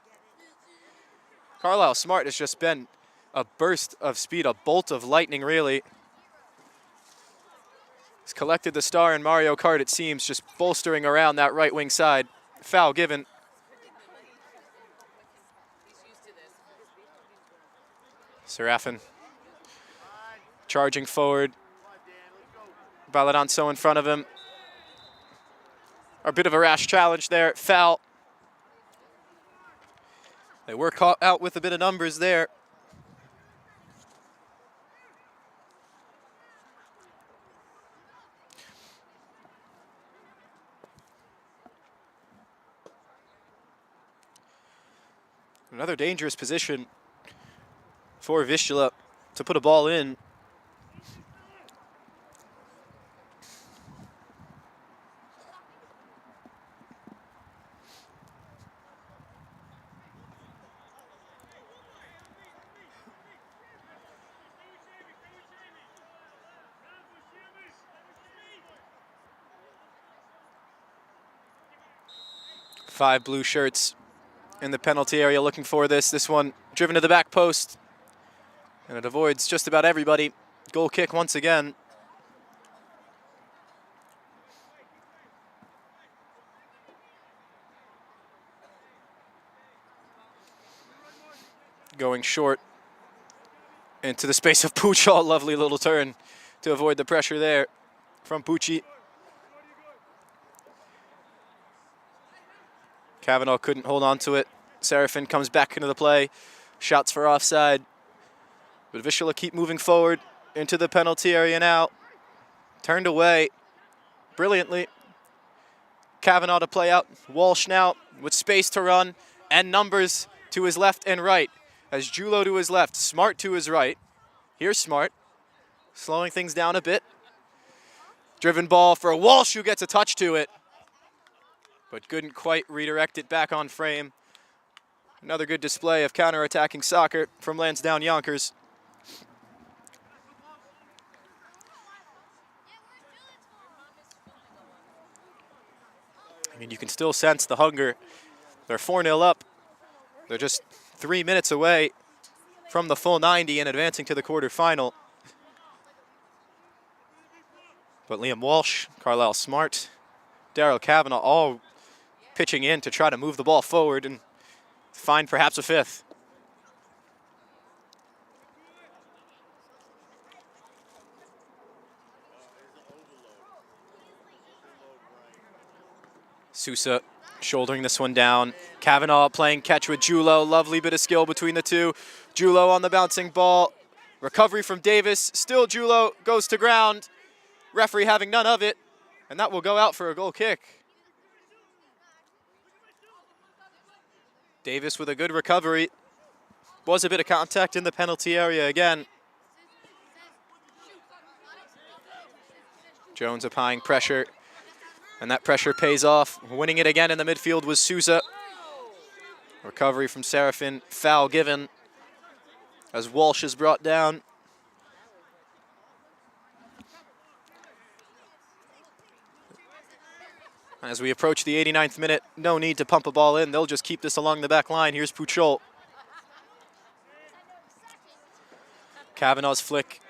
Carlisle Smart has just been a burst of speed, a bolt of lightning, really. He's collected the star in Mario Kart, it seems, just bolstering around that right wing side. Foul given. Serafin charging forward. Baladanzo in front of him. A bit of a rash challenge there. Foul. They were caught out with a bit of numbers there. Another dangerous position for Vistula to put a ball in. Five blue shirts in the penalty area looking for this. This one driven to the back post. And it avoids just about everybody. Goal kick once again. Going short into the space of Puchol. Lovely little turn to avoid the pressure there from Pucci. Kavanaugh couldn't hold on to it. Serafin comes back into the play, shouts for offside. But Vistula keep moving forward into the penalty area now. Turned away brilliantly. Kavanaugh to play out. Walsh now with space to run and numbers to his left and right. As Julo to his left, Smart to his right. Here's Smart, slowing things down a bit. Driven ball for Walsh, who gets a touch to it, but couldn't quite redirect it back on frame. Another good display of counter-attacking soccer from Lansdowne Yonkers. I mean, you can still sense the hunger. They're 4-0 up. They're just 3 minutes away from the full 90 and advancing to the quarterfinal. But Liam Walsh, Carlisle Smart, Daryl Kavanaugh all pitching in to try to move the ball forward and find perhaps a fifth. Sousa shouldering this one down. Kavanaugh playing catch with Julo. Lovely bit of skill between the two. Julo on the bouncing ball. Recovery from Davis. Still Julo goes to ground. Referee having none of it. And that will go out for a goal kick. Davis with a good recovery. Was a bit of contact in the penalty area again. Jones applying pressure. And that pressure pays off. Winning it again in the midfield was Sousa. Recovery from Serafin. Foul given as Walsh is brought down. As we approach the 89th minute, no need to pump a ball in. They'll just keep this along the back line. Here's Puchol. Kavanaugh's flick.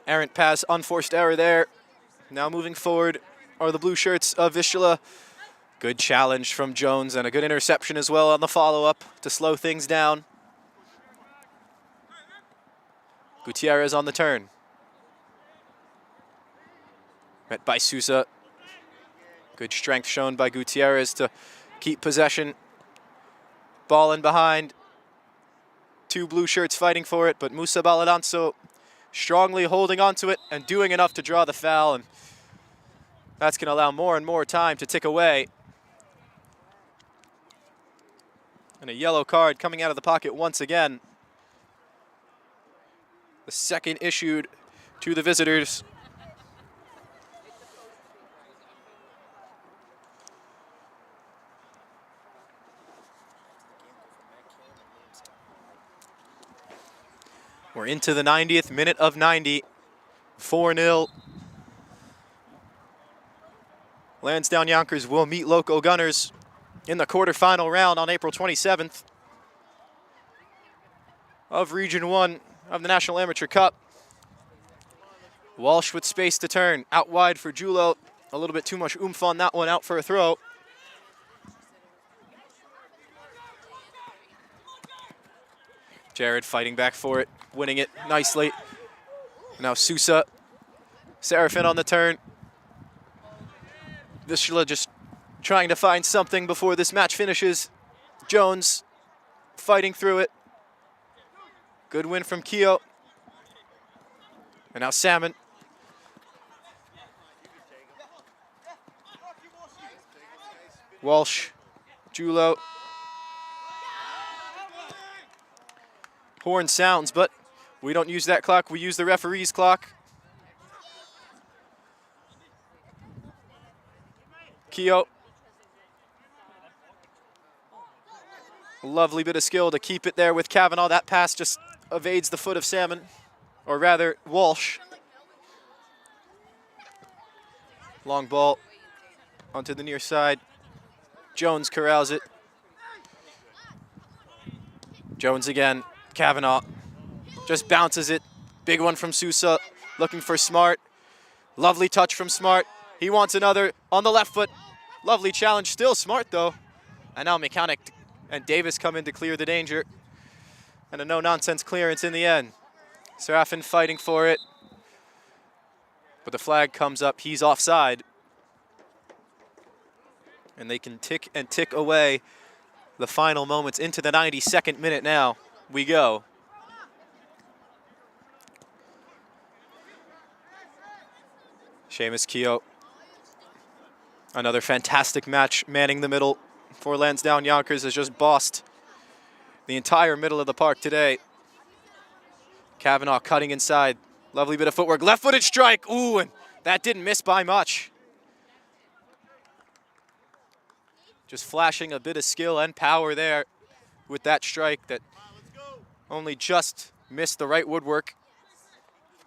Errant pass, unforced error there. Now moving forward are the blue shirts of Vistula. Good challenge from Jones and a good interception as well on the follow-up to slow things down. Gutierrez on the turn. Met by Sousa. Good strength shown by Gutierrez to keep possession. Ball in behind. Two blue shirts fighting for it, but Musa Baladanso strongly holding onto it and doing enough to draw the foul. And that's going to allow more and more time to tick away. And a yellow card coming out of the pocket once again. The second issued to the visitors. We're into the 90th minute of 90. 4-0. Lansdowne Yonkers will meet local Gunners in the quarterfinal round on April 27th of Region 1 of the National Amateur Cup. Walsh with space to turn. Out wide for Julo. A little bit too much oomph on that one, out for a throw. Jared fighting back for it, winning it nicely. Now Sousa, Serafin on the turn. Vistula just trying to find something before this match finishes. Jones fighting through it. Good win from Keogh. And now Salmon. Walsh, Julo. Horn sounds, but we don't use that clock. We use the referee's clock. Keogh. Lovely bit of skill to keep it there with Kavanaugh. That pass just evades the foot of Salmon, or rather Walsh. Long ball onto the near side. Jones corrals it. Jones again. Kavanaugh just bounces it. Big one from Sousa, looking for Smart. Lovely touch from Smart. He wants another on the left foot. Lovely challenge, still Smart though. And now Mechanic and Davis come in to clear the danger. And a no-nonsense clearance in the end. Serafin fighting for it. But the flag comes up, he's offside. And they can tick and tick away the final moments into the 92nd minute now. We go. Seamus Keogh. Another fantastic match manning the middle for Lansdowne Yonkers has just bossed the entire middle of the park today. Kavanaugh cutting inside. Lovely bit of footwork. Left-footed strike. Ooh, and that didn't miss by much. Just flashing a bit of skill and power there with that strike that only just missed the right woodwork.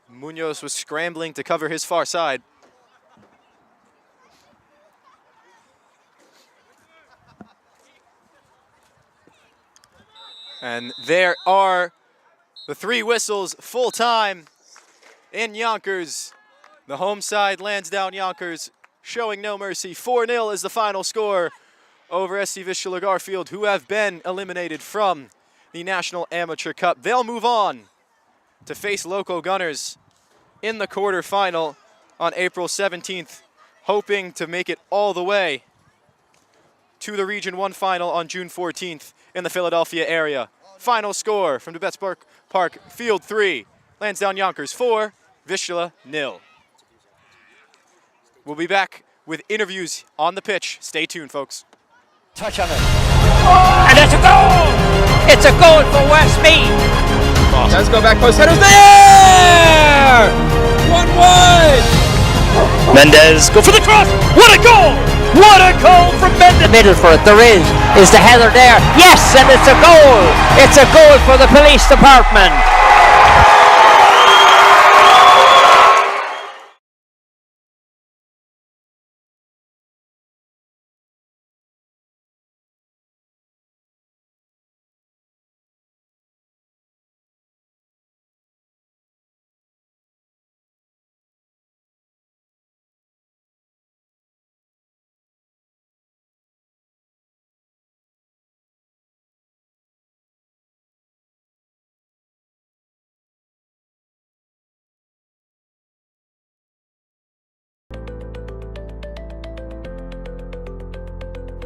Munoz was scrambling to cover his far side. And there are the three whistles full time in Yonkers. The home side, Lansdowne Yonkers, showing no mercy. 4-0 is the final score over SC Vistula Garfield, who have been eliminated from the National Amateur Cup. They'll move on to face local Gunners in the quarterfinal on April 17th, hoping to make it all the way to the Region 1 final on June 14th in the Philadelphia area. Final score from DeBetts Park, Field 3, Lansdowne Yonkers 4, Vistula 0. We'll be back with interviews on the pitch. Stay tuned, folks. Touch on it. And it's a goal! It's a goal for Westmead. Let's go back post. Header's there! 1-1! Mendez, go for the cross! What a goal! What a goal from Mendez! Middle for it, there is the header there. Yes, and it's a goal! It's a goal for the police department.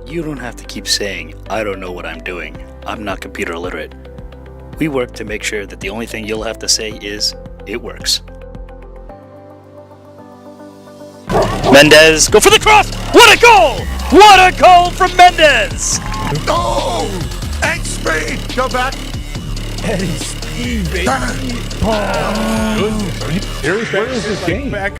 You don't have to keep saying, I don't know what I'm doing. I'm not computer literate. We work to make sure that the only thing you'll have to say is, it works. Mendez, go for the cross! What a goal! What a goal from Mendez! Oh! Egg speed! Go back! Eddie Speed, baby. Serious, where is this game? Back.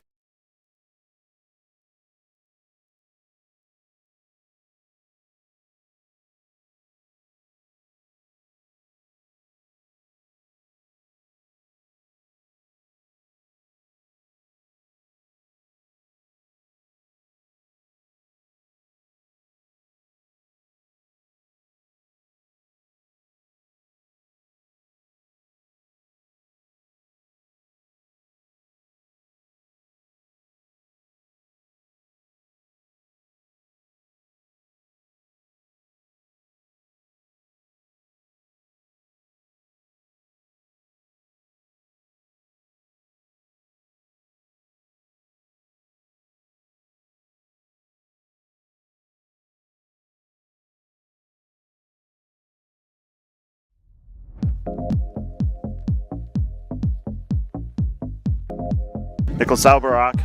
Nicholas Albarak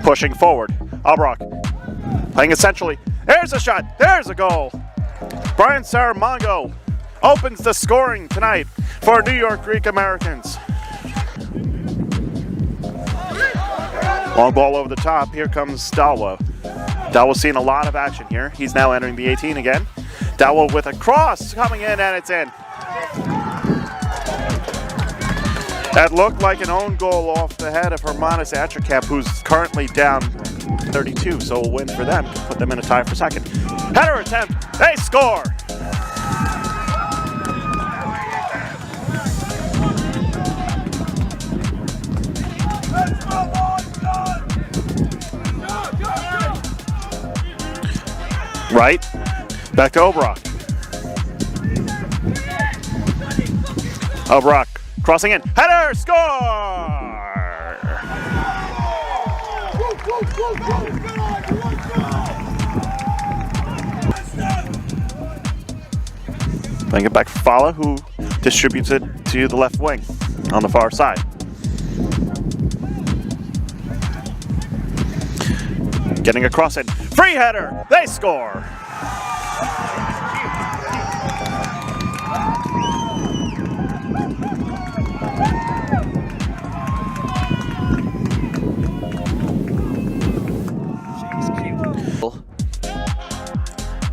pushing forward. Albarak playing it centrally. There's a shot. There's a goal. Brian Saramongo opens the scoring tonight for New York Greek Americans. Long ball over the top. Here comes Dalwa. Dalwa's seen a lot of action here. He's now entering the 18 again. Dalwa with a cross coming in, and it's in. That looked like an own goal off the head of Hermanis Atracap, who's currently down 32, so a win for them to put them in a tie for second. Header attempt, they score! Right, back to Obrock. Obrock crossing in, header, score! Playing it back for Fala, who distributes it to the left wing on the far side. Getting across it. Free header! They score!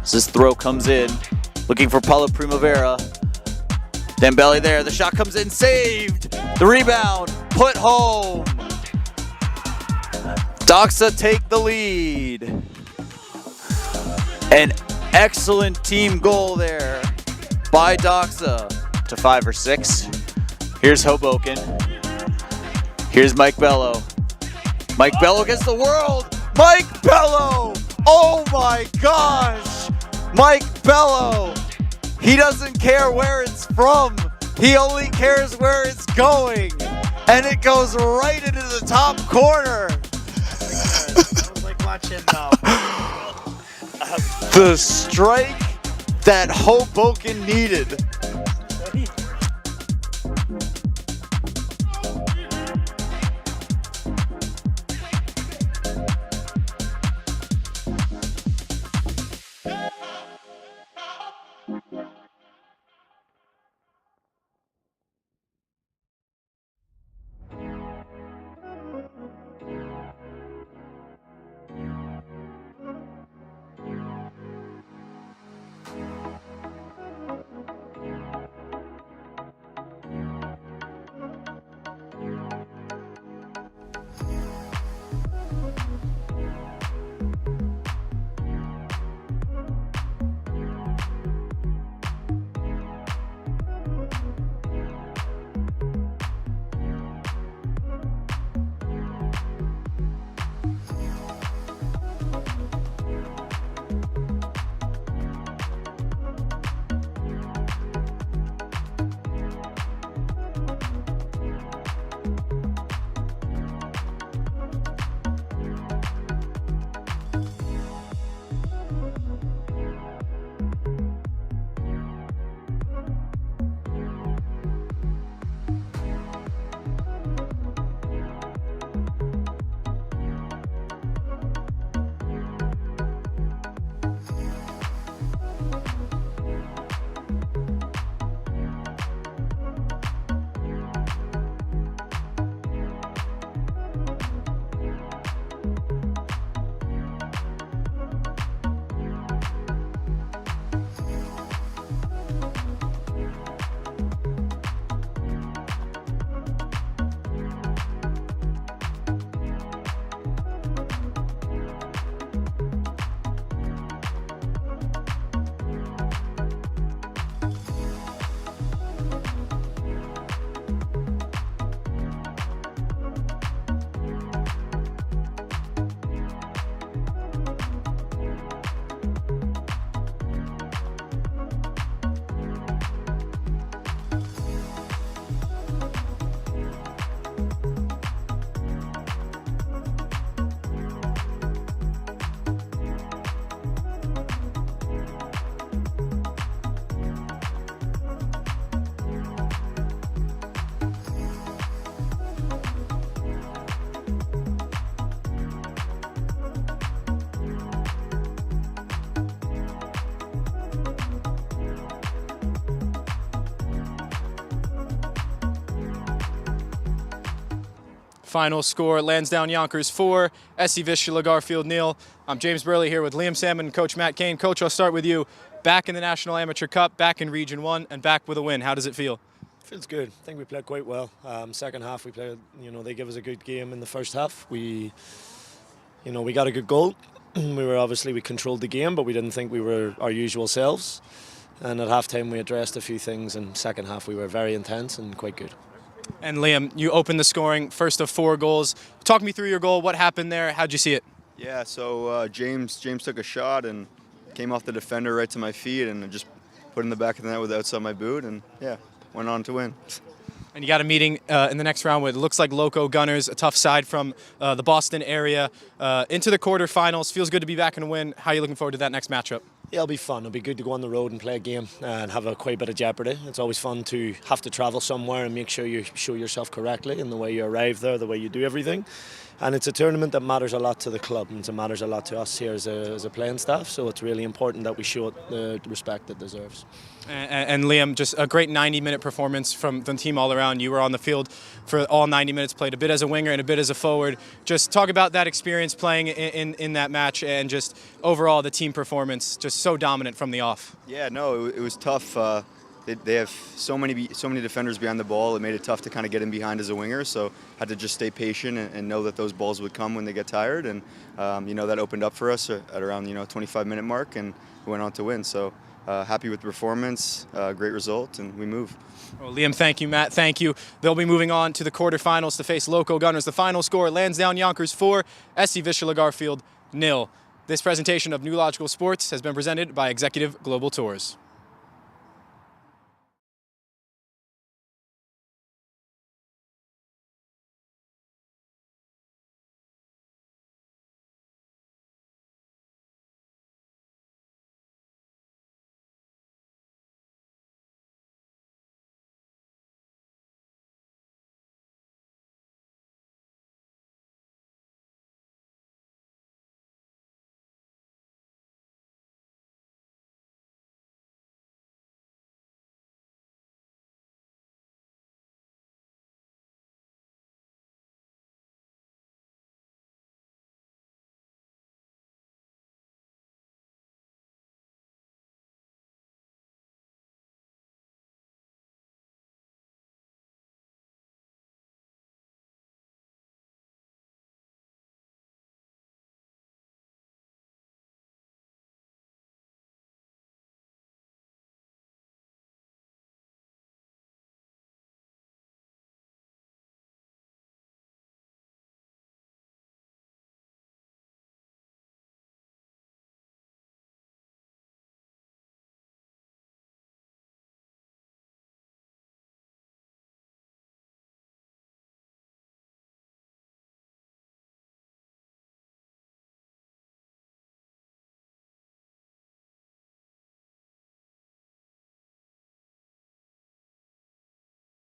As this throw comes in, looking for Paulo Primavera. Dembele there, the shot comes in, saved! The rebound, put home! Doxa take the lead. An excellent team goal there by Doxa to 5 or 6. Here's Hoboken. Here's Mike Bello. Mike Bello against the world! Mike Bello! Oh my gosh! Mike Bello! He doesn't care where it's from. He only cares where it's going. And it goes right into the top corner. That was like watching the strike that Hoboken needed. Final score, Lansdowne Yonkers 4, SC Vistula Garfield 0. I'm James Burley here with Liam Salmon and Coach Matt Kane. Coach, I'll start with you. Back in the National Amateur Cup, back in Region 1, and back with a win. How does it feel? Feels good. I think we played quite well. Second half we played, they gave us a good game in the first half. We got a good goal. We controlled the game, but we didn't think we were our usual selves. And at halftime we addressed a few things, and second half we were very intense and quite good. And Liam, you opened the scoring, first of 4 goals. Talk me through your goal. What happened there? How'd you see it? Yeah, so James took a shot and came off the defender right to my feet and just put in the back of the net with the outside my boot, and yeah, went on to win. And you got a meeting in the next round with, it looks like, Loco Gunners, a tough side from the Boston area, into the quarterfinals. Feels good to be back and win. How are you looking forward to that next matchup? Yeah, it'll be fun. It'll be good to go on the road and play a game and have a quite bit of jeopardy. It's always fun to have to travel somewhere and make sure you show yourself correctly in the way you arrive there, the way you do everything. And it's a tournament that matters a lot to the club and it matters a lot to us here as a playing staff. So it's really important that we show it the respect it deserves. And Liam, just a great 90-minute performance from the team all around. You were on the field for all 90 minutes, played a bit as a winger and a bit as a forward. Just talk about that experience playing in that match and just overall the team performance, just so dominant from the off. Yeah, no, it was tough. They have so many defenders behind the ball. It made it tough to kind of get in behind as a winger. So had to just stay patient and know that those balls would come when they get tired. And that opened up for us at around 25-minute mark, and we went on to win. So happy with the performance, great result, and we move. Well, Liam, thank you. Matt, thank you. They'll be moving on to the quarterfinals to face local Gunners. The final score: Lansdowne Yonkers 4, SC Vistula Garfield 0. This presentation of New Logical Sports has been presented by Executive Global Tours.